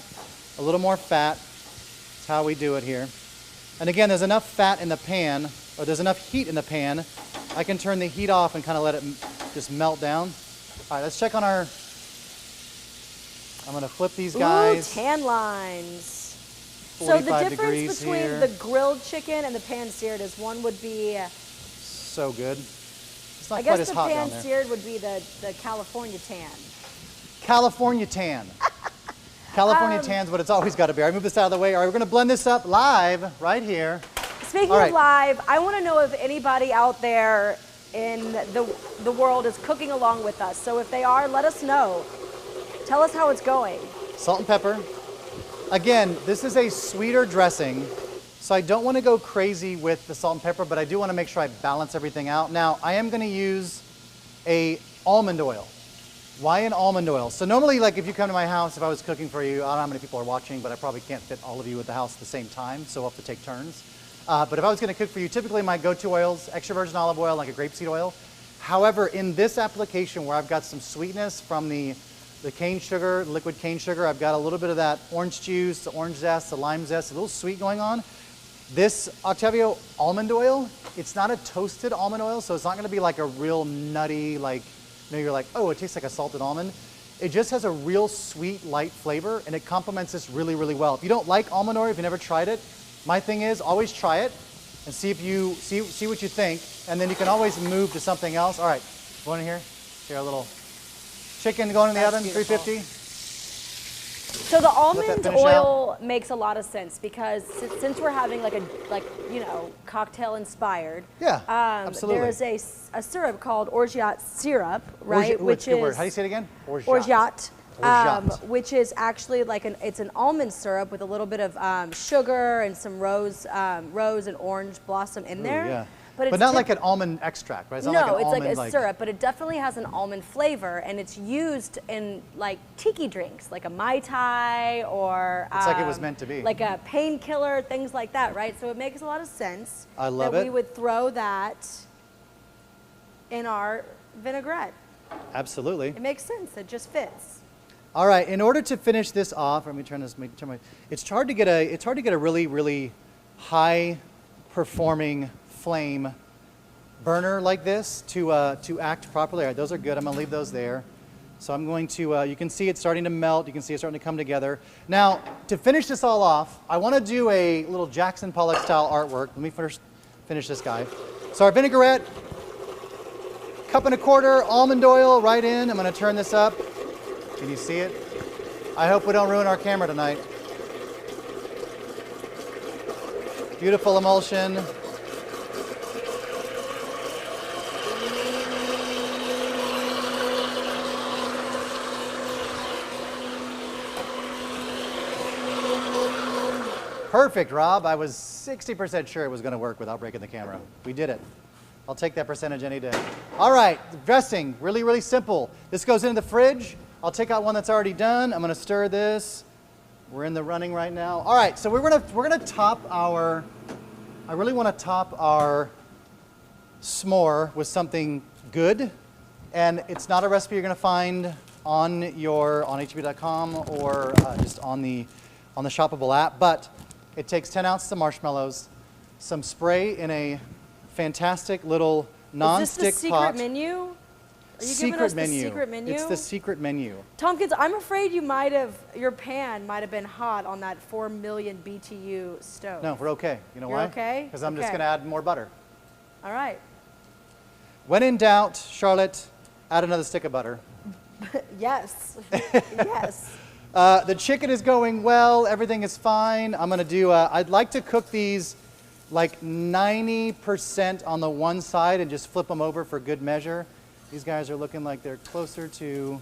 A little more fat. That's how we do it here. And again, there's enough fat in the pan, or there's enough heat in the pan. I can turn the heat off and kind of let it just melt down. All right, let's check on our... I'm gonna flip these guys. Ooh, tan lines. So 45 the difference degrees between here. the grilled chicken and the pan-seared is one would be... So good. It's not I quite guess as the hot down there. pan-seared would be the California tan. California tan. California tan's what it's always got to be. All right, move this out of the way. All right, we're going to blend this up live right here. Speaking All right. of live, I want to know if anybody out there in the world is cooking along with us. So if they are, let us know. Tell us how it's going. Salt and pepper. Again, this is a sweeter dressing, so I don't want to go crazy with the salt and pepper, but I do want to make sure I balance everything out. Now, I am going to use a almond oil. Why an almond oil? So normally, like if you come to my house, if I was cooking for you, I don't know how many people are watching, but I probably can't fit all of you at the house at the same time, so we'll have to take turns. But if I was going to cook for you, typically my go-to oils, extra virgin olive oil, like a grapeseed oil. However, in this application where I've got some sweetness from the cane sugar, liquid cane sugar, I've got a little bit of that orange juice, the orange zest, the lime zest, a little sweet going on. This Octavio almond oil, it's not a toasted almond oil, so it's not going to be like a real nutty, like, you know, you're like, oh, it tastes like a salted almond. It just has a real sweet, light flavor, and it complements this really, really well. If you don't like almond oil, if you've never tried it, my thing is always try it and see if you see what you think, and then you can always move to something else. All right, go in here. Here, a little chicken going in the oven, beautiful. 350. So the almond finish oil makes a lot of sense because since we're having like cocktail inspired. Yeah, absolutely. There is a syrup called orgeat syrup, right? Which good word. How do you say it again? Orgeat. Orgeat. Which is actually like it's an almond syrup with a little bit of sugar and some rose and orange blossom in there. Yeah. But not like an almond extract, right? It's not no, like an it's almond, like a syrup, but it definitely has an almond flavor, and it's used in like tiki drinks, like a Mai Tai or It's like it was meant to be. like a painkiller, things like that, right? So it makes a lot of sense I love that it. we would throw that in our vinaigrette. Absolutely. It makes sense. It just fits. All right. In order to finish this off, let me turn this. It's hard to get a really, really high performing flame burner like this to act properly. All right, those are good. I'm gonna leave those there. So I'm going to, you can see it starting to melt. You can see it starting to come together. Now, to finish this all off, I want to do a little Jackson Pollock style artwork. Let me first finish this guy. So our vinaigrette, 1.25 cups almond oil right in. I'm going to turn this up. Can you see it? I hope we don't ruin our camera tonight. Beautiful emulsion. Perfect, Rob. I was 60% sure it was going to work without breaking the camera. We did it. I'll take that percentage any day. All right, dressing, really, really simple. This goes into the fridge. I'll take out one that's already done. I'm going to stir this. We're in the running right now. All right, so we're gonna top our. I really want to top our s'more with something good, and it's not a recipe you're going to find on HB.com or just on the shoppable app. But it takes 10 ounces of marshmallows, some spray in a fantastic little non-stick pot. Is this the secret menu? Are you giving us the secret menu? It's the secret menu. Tompkins, I'm afraid your pan might have been hot on that 4 million BTU stove. No, we're okay. You know why? You're okay? Because I'm just going to add more butter. All right. When in doubt, Charlotte, add another stick of butter. Yes. Yes. The chicken is going well. Everything is fine. I'm going to do, I'd like to cook these like 90% on the one side and just flip them over for good measure. These guys are looking like they're closer to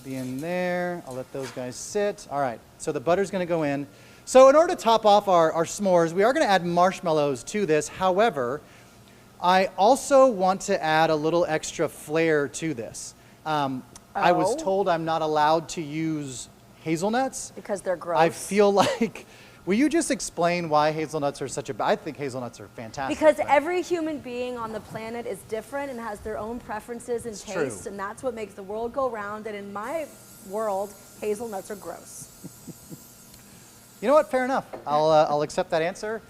being there. I'll let those guys sit. All right, so the butter's going to go in. So in order to top off our s'mores, we are going to add marshmallows to this. However, I also want to add a little extra flair to this. I was told I'm not allowed to use hazelnuts. Because they're gross. I feel like, will you just explain why hazelnuts are such a, I think hazelnuts are fantastic. Because every human being on the planet is different and has their own preferences and tastes, and that's what makes the world go round. And in my world, hazelnuts are gross. You know what, fair enough. I'll accept that answer.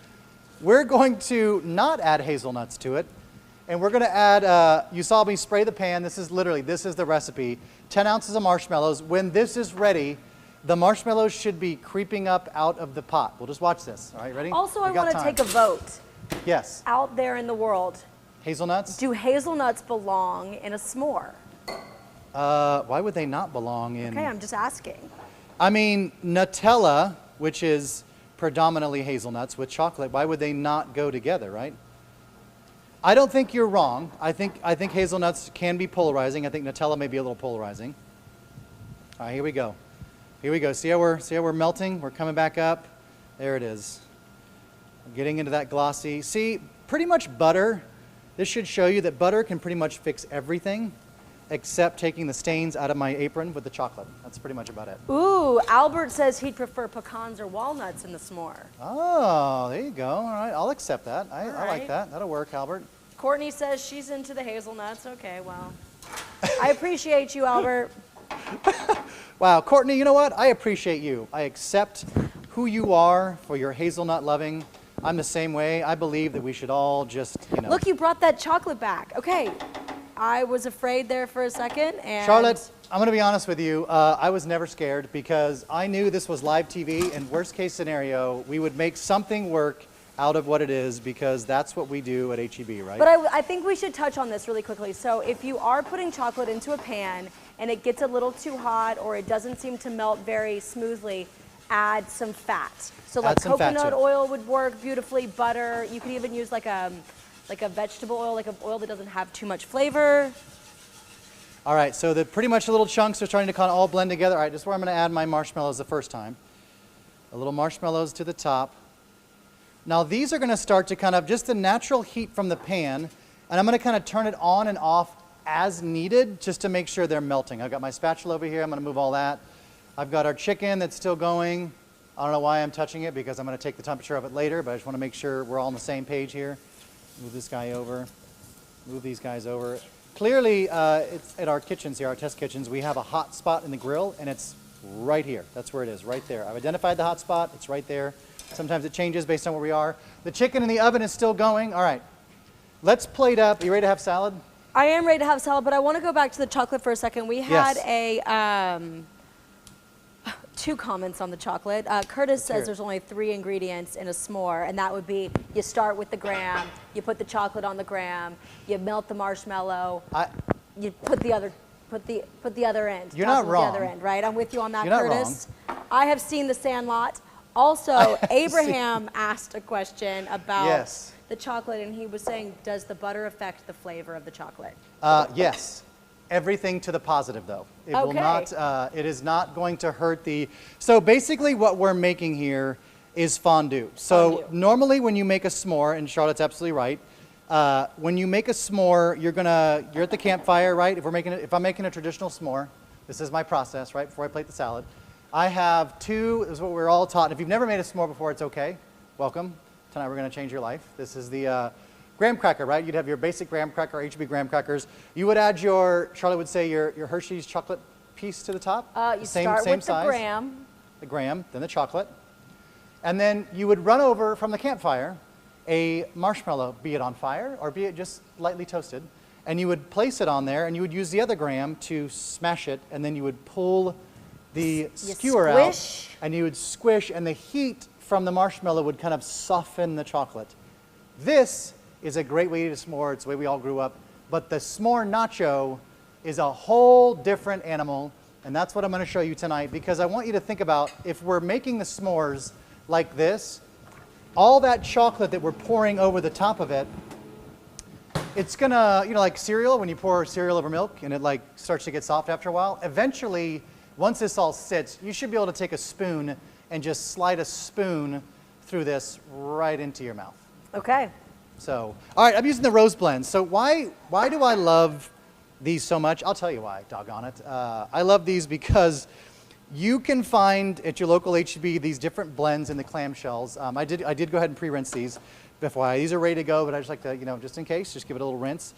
We're going to not add hazelnuts to it. And we're going to add, you saw me spray the pan. This is the recipe. 10 ounces of marshmallows. When this is ready, the marshmallows should be creeping up out of the pot. We'll just watch this. All right, ready? Also, I want to take a vote. Yes. Out there in the world. Hazelnuts? Do hazelnuts belong in a s'more? Why would they not belong in? Okay, I'm just asking. I mean, Nutella, which is predominantly hazelnuts with chocolate, why would they not go together, right? I don't think you're wrong. I think hazelnuts can be polarizing. I think Nutella may be a little polarizing. All right, here we go. Here we go. See how we're melting? We're coming back up. There it is. We're getting into that glossy. See, pretty much butter. This should show you that butter can pretty much fix everything except taking the stains out of my apron with the chocolate. That's pretty much about it. Ooh, Albert says he'd prefer pecans or walnuts in the s'more. Oh, there you go. All right, I'll accept that. I like right. that. That'll work, Albert. Courtney says she's into the hazelnuts. Okay, well, I appreciate you, Albert. Wow, Courtney, you know what? I appreciate you. I accept who you are for your hazelnut loving. I'm the same way. I believe that we should all just, you know. Look, you brought that chocolate back. Okay, I was afraid there for a second. And Charlotte, I'm going to be honest with you. I was never scared because I knew this was live TV, and worst case scenario, we would make something work out of what it is because that's what we do at HEB, right? But I think we should touch on this really quickly. So if you are putting chocolate into a pan and it gets a little too hot or it doesn't seem to melt very smoothly, add some fat. So like coconut oil would work beautifully, butter. You could even use like a vegetable oil, like an oil that doesn't have too much flavor. All right, so the pretty much the little chunks are starting to kind of all blend together. All right, this is where I'm going to add my marshmallows the first time. A little marshmallows to the top. Now these are going to start to kind of just the natural heat from the pan, and I'm going to kind of turn it on and off as needed just to make sure they're melting. I've got my spatula over here. I'm going to move all that. I've got our chicken that's still going. I don't know why I'm touching it because I'm going to take the temperature of it later, but I just want to make sure we're all on the same page here. Move this guy over. Move these guys over. Clearly, it's at our kitchens here, our test kitchens, we have a hot spot in the grill, and it's right here. That's where it is, right there. I've identified the hot spot. It's right there. Sometimes it changes based on where we are. The chicken in the oven is still going. All right. Let's plate up. Are you ready to have salad? I am ready to have salad, but I want to go back to the chocolate for a second. We had two comments on the chocolate. Curtis says there's only 3 ingredients in a s'more, and that would be you start with the graham, you put the chocolate on the graham, you melt the marshmallow, you put the other end. You're not wrong. The other end, right? I'm with you on that, You're not Curtis. I have seen The Sandlot. Also, Abraham asked a question about the chocolate, and he was saying, does the butter affect the flavor of the chocolate? Yes. Everything to the positive, though. It will not. It is not going to hurt the. So basically, what we're making here is fondue. So Fondue. normally when you make a s'more, and Charlotte's absolutely right, when you make a s'more, you're at the campfire, right? If I'm making a traditional s'more, this is my process, right? Before I plate the salad, I have two. This is what we're all taught. And if you've never made a s'more before, it's okay. Welcome. Tonight we're going to change your life. This is the graham cracker, right? You'd have your basic graham cracker, HB graham crackers. You would add Charlotte would say your Hershey's chocolate piece to the top. You same start with size. the graham. The graham, then the chocolate. And then you would run over from the campfire a marshmallow, be it on fire or be it just lightly toasted. And you would place it on there and you would use the other graham to smash it, and then you would pull the skewer out and you would squish, and the heat from the marshmallow would kind of soften the chocolate. This is a great way to s'more. It's the way we all grew up. But the s'more nacho is a whole different animal, and that's what I'm going to show you tonight, because I want you to think about, if we're making the s'mores like this, all that chocolate that we're pouring over the top of it, it's going to, like cereal, when you pour cereal over milk and it like starts to get soft after a while, eventually, once this all sits, you should be able to take a spoon and just slide a spoon through this right into your mouth. Okay. So, all right, I'm using the rose blend. So why do I love these so much? I'll tell you why, doggone it. I love these because you can find at your local H-E-B these different blends in the clamshells. I did go ahead and pre-rinse these before. These are ready to go, but I just like to, just in case, just give it a little rinse.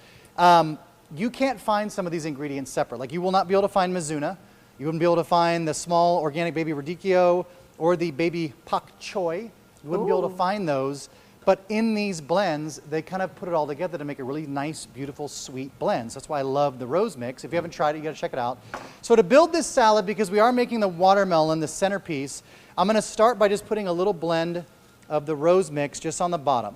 You can't find some of these ingredients separate. Like, you will not be able to find Mizuna. You wouldn't be able to find the small organic baby radicchio or the baby pak choy. You wouldn't be able to find those. But in these blends, they kind of put it all together to make a really nice, beautiful, sweet blend. So that's why I love the rose mix. If you haven't tried it, you got to check it out. So to build this salad, because we are making the watermelon the centerpiece, I'm going to start by just putting a little blend of the rose mix just on the bottom.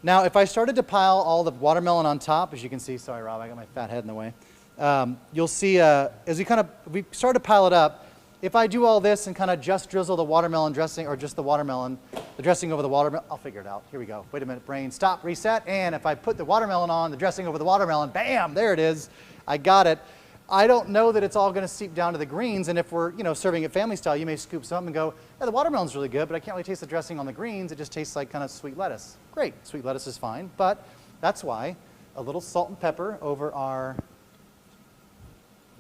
Now, if I started to pile all the watermelon on top, as you can see, sorry, Rob, I got my fat head in the way. You'll see as we start to pile it up, if I do all this and kind of just drizzle the watermelon dressing, or just the watermelon, the dressing over the watermelon, I'll figure it out. Here we go. Wait a minute, brain, stop, reset. And if I put the watermelon on, the dressing over the watermelon, bam, there it is. I got it. I don't know that it's all going to seep down to the greens, and if we're serving it family style, you may scoop some and go, yeah, the watermelon's really good, but I can't really taste the dressing on the greens. It just tastes like kind of sweet lettuce. Great, sweet lettuce is fine, but that's why a little salt and pepper over our,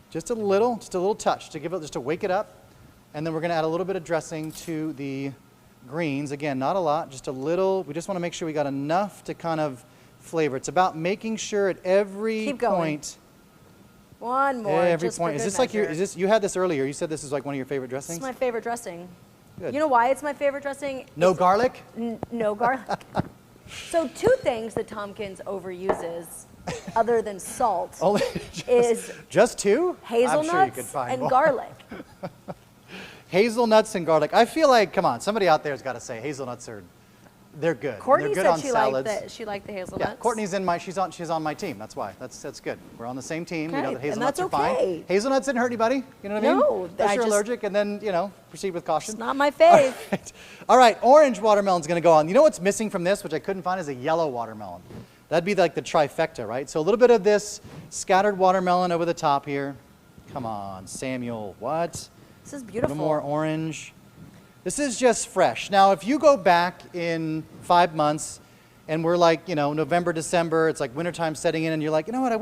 just a little touch to give it, just to wake it up. And then we're going to add a little bit of dressing to the greens. Again, not a lot, just a little. We just want to make sure we got enough to kind of flavor. It's about making sure at every point. One more. Every point. Is this like you had this earlier? You said this is like one of your favorite dressings? This is my favorite dressing. Good. You know why it's my favorite dressing? No garlic? No garlic. So two things that Tompkins overuses, other than salt, is just two? Hazelnuts I'm sure you could find and more. garlic. Hazelnuts and garlic. I feel like, come on, somebody out there has got to say hazelnuts they're good. Courtney they're good said on she liked the hazelnuts. Yeah, Courtney's she's on my team. That's why. That's good. We're on the same team. Okay. We know that hazelnuts And are that's okay. fine. Hazelnuts didn't hurt anybody. You know what I mean? No, Unless you're allergic, and then proceed with caution. It's not my fave. All right, orange watermelon's going to go on. You know what's missing from this, which I couldn't find, is a yellow watermelon. That'd be like the trifecta, right? So a little bit of this scattered watermelon over the top here. Come on, Samuel. What? This is A beautiful. little more orange. This is just fresh. Now, if you go back in 5 months and we're like, November, December, it's like wintertime setting in, and you're like, you know what, I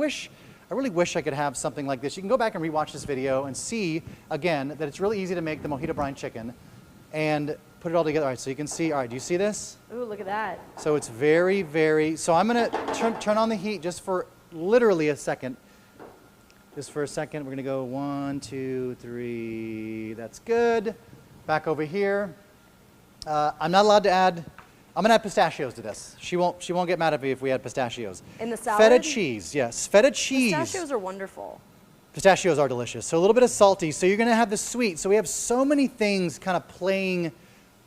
really wish I could have something like this. You can go back and rewatch this video and see, again, that it's really easy to make the mojito brine chicken and put it all together. All right, so you can see, all right, do you see this? Ooh, look at that. So it's very, very, so I'm going to turn on the heat just for literally a second. Just for a second, we're going to go 1, 2, 3, that's good. Back over here. I'm not allowed to add, I'm going to add pistachios to this. She won't get mad at me if we add pistachios. In the salad? Feta cheese, yes. Feta cheese. Pistachios are wonderful. Pistachios are delicious. So a little bit of salty. So you're going to have the sweet. So we have so many things kind of playing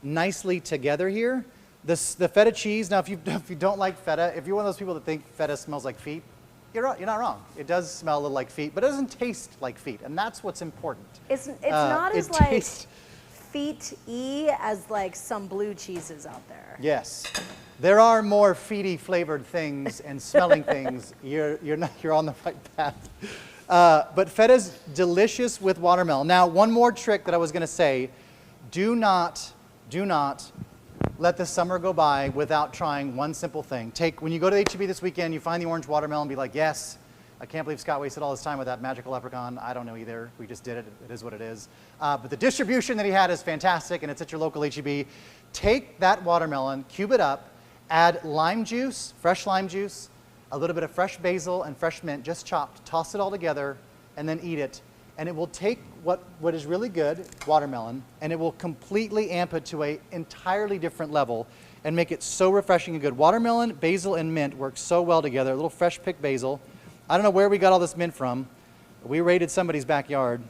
nicely together here. The feta cheese, now if you don't like feta, if you're one of those people that think feta smells like feet, you're not wrong. It does smell a little like feet, but it doesn't taste like feet, and that's what's important. It's not as like feet-y as like some blue cheeses out there. Yes. There are more feety flavored things and smelling things. You're on the right path. But feta's delicious with watermelon. Now, one more trick that I was going to say, do not do not let the summer go by without trying one simple thing. When you go to H-E-B this weekend, you find the orange watermelon, be like, yes, I can't believe Scott wasted all his time with that magical leprechaun. I don't know either. We just did it. It is what it is. But the distribution that he had is fantastic, and it's at your local H-E-B. Take that watermelon, cube it up, add lime juice, fresh lime juice, a little bit of fresh basil and fresh mint, just chopped. Toss it all together, and then eat it. And it will take what is really good, watermelon, and it will completely amp it to an entirely different level and make it so refreshing and good. Watermelon, basil, and mint work so well together. A little fresh picked basil. I don't know where we got all this mint from. We raided somebody's backyard.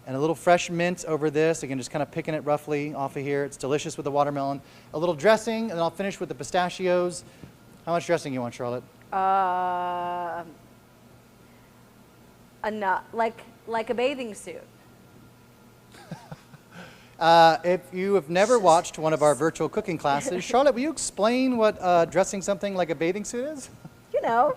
And a little fresh mint over this. Again, just kind of picking it roughly off of here. It's delicious with the watermelon. A little dressing, and then I'll finish with the pistachios. How much dressing you want, Charlotte? Enough, like a bathing suit. If you have never watched one of our virtual cooking classes, Charlotte, will you explain what dressing something like a bathing suit is? You know,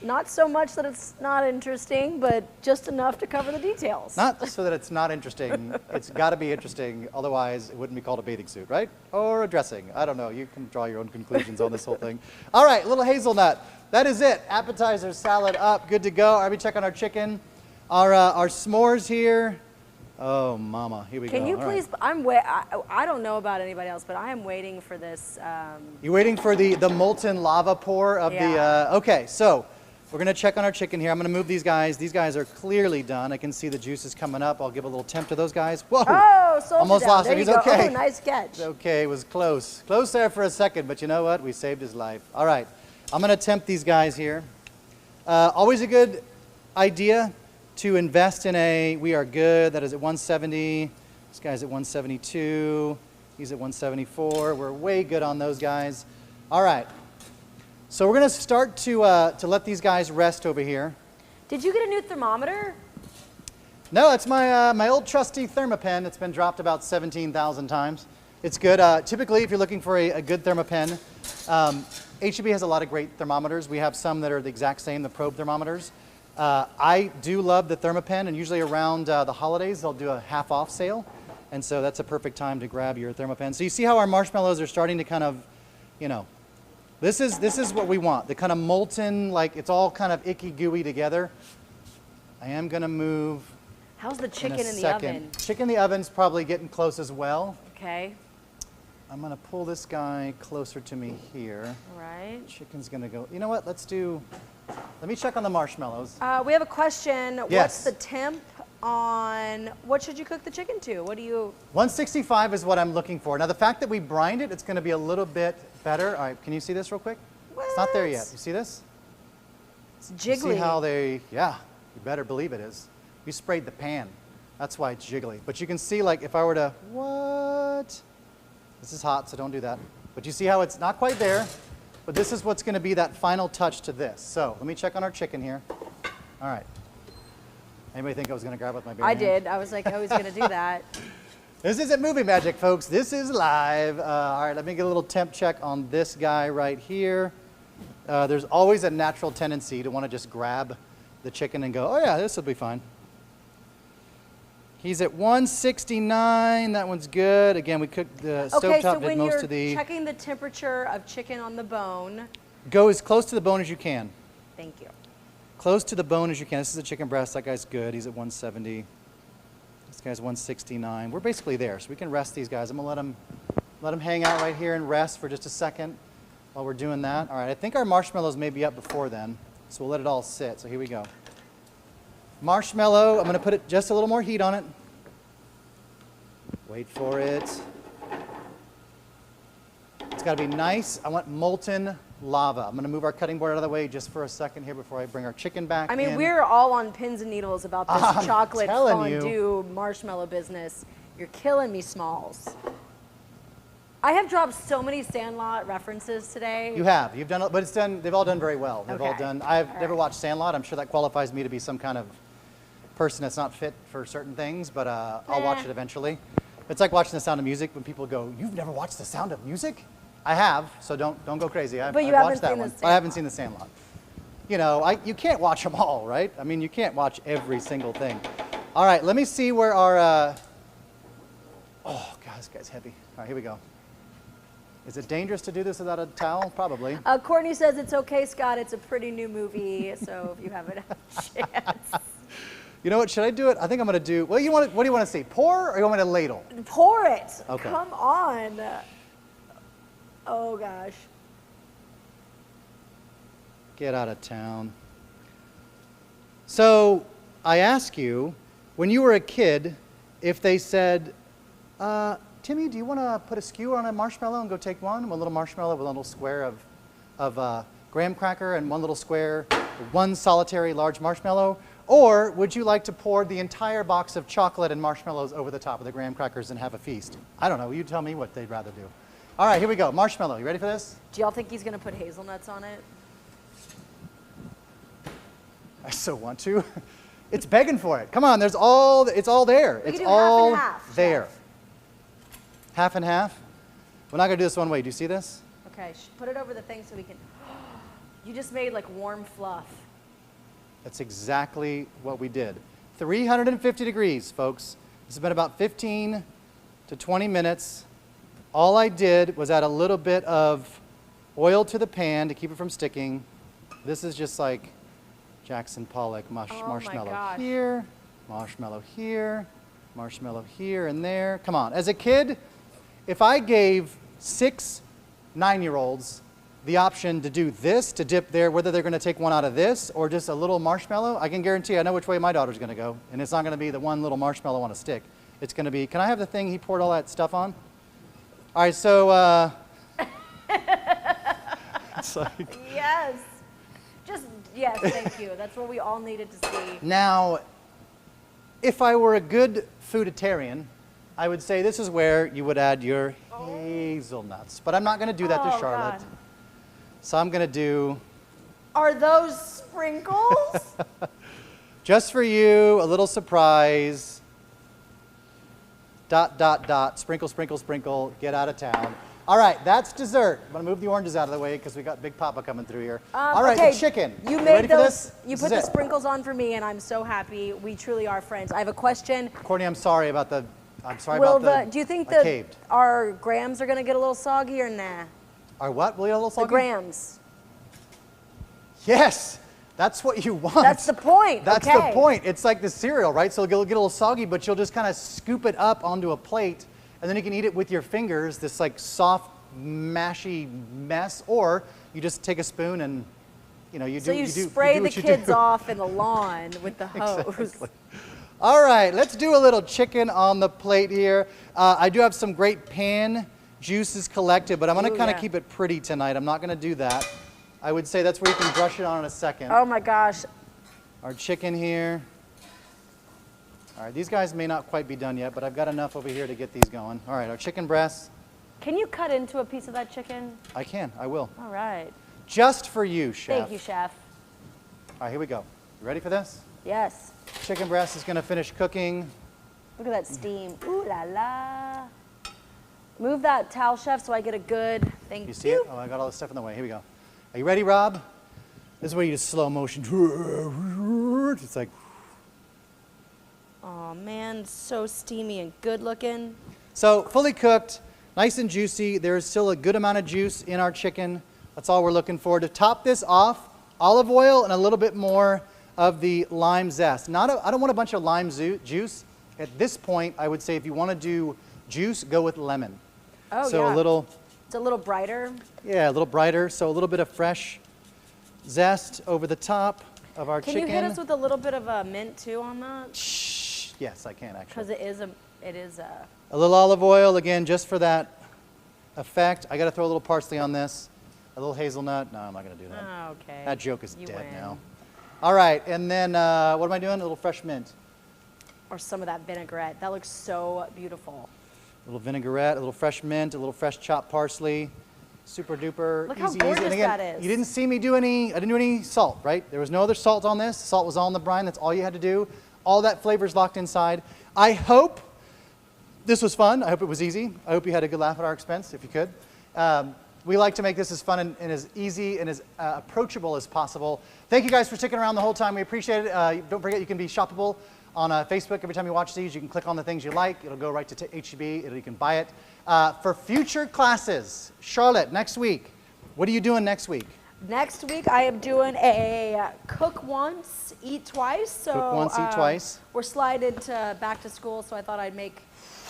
not so much that it's not interesting, but just enough to cover the details. Not so that it's not interesting. It's got to be interesting. Otherwise, it wouldn't be called a bathing suit, right? Or a dressing. I don't know. You can draw your own conclusions on this whole thing. All right, little hazelnut. That is it. Appetizer salad up. Good to go. All right, we check on our chicken. Our s'mores here. Oh, mama. Here we go. Can you All please, right. I don't know about anybody else, but I am waiting for this. You waiting for the molten lava pour of the, okay, so we're going to check on our chicken here. I'm going to move these guys. These guys are clearly done. I can see the juices coming up. I'll give a little temp to those guys. Whoa. Oh, soldier almost down. lost There him. you He's go. okay. Oh, nice catch. It's okay. It was close. Close there for a second, but you know what? We saved his life. All right. I'm going to tempt these guys here. Always a good idea to invest in we are good. That is at 170. This guy's at 172. He's at 174. We're way good on those guys. All right. So we're going to start to let these guys rest over here. Did you get a new thermometer? No, it's my old trusty Thermapen. It's been dropped about 17,000 times. It's good. Typically, if you're looking for a good Thermapen, H-E-B has a lot of great thermometers. We have some that are the exact same, the probe thermometers. I do love the Thermapen, and usually around the holidays, they'll do a half-off sale. And so that's a perfect time to grab your Thermapen. So you see how our marshmallows are starting to kind of, you know, this is what we want. The kind of molten, like it's all kind of icky gooey together. I am going to move. How's the chicken in the second. oven? Chicken in the oven's probably getting close as well. Okay. I'm going to pull this guy closer to me here. All right. Chicken's going to go. You know what? Let me check on the marshmallows. We have a question. Yes. What's the temp on, what should you cook the chicken to? 165 is what I'm looking for. Now, the fact that we brined it, it's going to be a little bit better. All right, can you see this real quick? What? It's not there yet. You see this? It's jiggly. You see how yeah, you better believe it is. You sprayed the pan. That's why it's jiggly. But you can see, like, if I were to, what? This is hot, so don't do that. But you see how it's not quite there, but this is what's going to be that final touch to this. So let me check on our chicken here. All right. Anybody think I was going to grab it with my bare hand? I did. I was like, oh, he's going to do that. This isn't movie magic, folks. This is live. All right, let me get a little temp check on this guy right here. There's always a natural tendency to want to just grab the chicken and go, oh yeah, this will be fine. He's at 169. That one's good. Again, we cooked the stovetop did most of the. Okay, so when you're checking the temperature of chicken on the bone. Go as close to the bone as you can. Thank you. Close to the bone as you can. This is a chicken breast. That guy's good. He's at 170. This guy's 169. We're basically there, so we can rest these guys. I'm gonna let them hang out right here and rest for just a second while we're doing that. All right, I think our marshmallows may be up before then, so we'll let it all sit. So here we go. Marshmallow, I'm going to put it just a little more heat on it. Wait for it. It's got to be nice. I want molten lava. I'm going to move our cutting board out of the way just for a second here before I bring our chicken back in. I mean, we're all on pins and needles about this chocolate fondue marshmallow business. You're killing me, Smalls. I have dropped so many Sandlot references today. You have. You've done, but it's done. They've all done very well. They've all Okay. done. I've never watched Sandlot. I'm sure that qualifies me to be some kind of person that's not fit for certain things, but I'll watch it eventually. It's like watching The Sound of Music when people go, "You've never watched The Sound of Music?" I have, so don't go crazy. I've you watched haven't that seen one. The But I haven't seen The Sandlot. You know, you can't watch them all, right? I mean, you can't watch every single thing. All right, let me see where our Oh, God, this guy's heavy. All right, here we go. Is it dangerous to do this without a towel? Probably. Courtney says it's okay, Scott. It's a pretty new movie, so if you haven't had a chance. You know what? Should I do it? I think I'm going to do. Well, what do you want to see? Pour or you want me to ladle? Pour it. Okay. Come on. Oh gosh. Get out of town. So I ask you, when you were a kid, if they said, Timmy, do you want to put a skewer on a marshmallow and go take one? One little marshmallow with a little square of graham cracker and one little square, one solitary large marshmallow? Or would you like to pour the entire box of chocolate and marshmallows over the top of the graham crackers and have a feast? I don't know. You tell me what they'd rather do. All right, here we go. Marshmallow. You ready for this? Do y'all think he's going to put hazelnuts on it? I so want to. It's begging for it. Come on, it's all there. We It's can do all half and half, there. Chef. Half and half? We're not going to do this one way. Do you see this? Okay, put it over the thing so we can. You just made like warm fluff. That's exactly what we did. 350 degrees, folks. This has been about 15 to 20 minutes. All I did was add a little bit of oil to the pan to keep it from sticking. This is just like Jackson Pollock marshmallow here, marshmallow here, marshmallow here and there. Come on. As a kid, if I gave 6 9-year-olds the option to do this, to dip there, whether they're going to take one out of this or just a little marshmallow, I can guarantee I know which way my daughter's going to go. And it's not going to be the one little marshmallow on a stick. It's going to be, can I have the thing he poured all that stuff on? All right, so it's like, Yes. Yes, thank you. That's what we all needed to see. now, if I were a good fooditarian, I would say this is where you would add your hazelnuts. But I'm not going to do that to Charlotte. God. So I'm going to do, Are those sprinkles? just for you, a little surprise. ... Sprinkle, sprinkle, sprinkle. Get out of town. All right, that's dessert. I'm going to move the oranges out of the way because we got Big Papa coming through here. All right, okay, the chicken. You ready made for those. this? You This put is the it. sprinkles on for me, and I'm so happy. We truly are friends. I have a question. Courtney, I'm sorry about the. Do you think I caved. our grams are going to get a little soggy or nah? Our what? Will you a little The soggy? grams. Yes, that's what you want. That's the point. That's okay. the point. It's like the cereal, right? So it'll get a little soggy, but you'll just kind of scoop it up onto a plate, and then you can eat it with your fingers, this like soft, mashy mess, or you just take a spoon and, you know, you So do. you do spray do the what you kids do. off in the lawn with the hose. Exactly. All right, let's do a little chicken on the plate here. I do have some great pan juices collected, but I'm going to Ooh, kind of yeah. keep it pretty tonight. I'm not going to do that. I would say that's where you can brush it on in a second. Oh my gosh. Our chicken here. All right, these guys may not quite be done yet, but I've got enough over here to get these going. All right, our chicken breasts. Can you cut into a piece of that chicken? I can, I will. All right. Just for you, chef. Thank you, chef. All right, here we go. You ready for this? Yes. Chicken breast is going to finish cooking. Look at that steam. Ooh la la. Move that towel, chef, so I get a good. Thank you. You see it? Oh, I got all this stuff in the way. Here we go. Are you ready, Rob? This is where you just slow motion. It's like. Oh man, so steamy and good looking. So fully cooked, nice and juicy. There is still a good amount of juice in our chicken. That's all we're looking for. To top this off, olive oil and a little bit more of the lime zest. I don't want a bunch of lime juice. At this point, I would say if you want to do juice, go with lemon. Oh so yeah. It's a little brighter. Yeah, a little brighter. So a little bit of fresh zest over the top of our chicken. Can you hit us with a little bit of mint too on that? Shh. Yes, I can actually. Because it is a. A little olive oil, again, just for that effect. I got to throw a little parsley on this. A little hazelnut. No, I'm not going to do that. Oh, okay. That joke is You dead win. now. All right, and then what am I doing? A little fresh mint. Or some of that vinaigrette. That looks so beautiful. A little vinaigrette, a little fresh mint, a little fresh chopped parsley. Super duper Look easy, how easy. gorgeous And again, that is. you didn't see me do I didn't do any salt, right? There was no other salt on this. The salt was all in the brine. That's all you had to do. All that flavor's locked inside. I hope this was fun. I hope it was easy. I hope you had a good laugh at our expense, if you could. We like to make this as fun and as easy and as approachable as possible. Thank you guys for sticking around the whole time. We appreciate it. Don't forget you can be shoppable on Facebook. Every time you watch these, you can click on the things you like. It'll go right to HEB. You can buy it. For future classes, Charlotte, next week, what are you doing next week? Next week, I am doing a cook once, eat twice. So cook once, eat twice. We're sliding to back to school, so I thought I'd make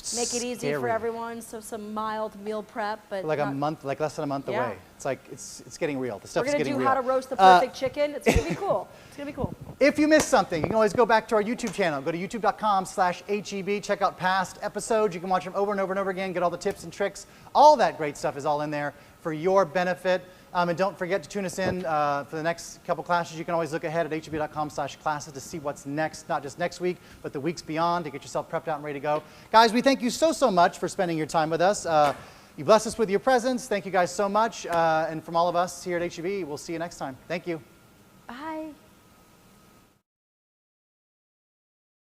it easy for everyone. So some mild meal prep, but like a month, like less than a month away. It's like it's getting real. The stuff's getting real. We're gonna do how to roast the perfect chicken. It's gonna be cool. It's gonna be cool. If you missed something, you can always go back to our YouTube channel. Go to youtube.com/HEB. Check out past episodes. You can watch them over and over and over again. Get all the tips and tricks. All that great stuff is all in there for your benefit. And don't forget to tune us in for the next couple classes. You can always look ahead at heb.com/classes to see what's next, not just next week, but the weeks beyond, to get yourself prepped out and ready to go. Guys, we thank you so much for spending your time with us. You bless us with your presence. Thank you guys so much. And from all of us here at HEB, we'll see you next time. Thank you.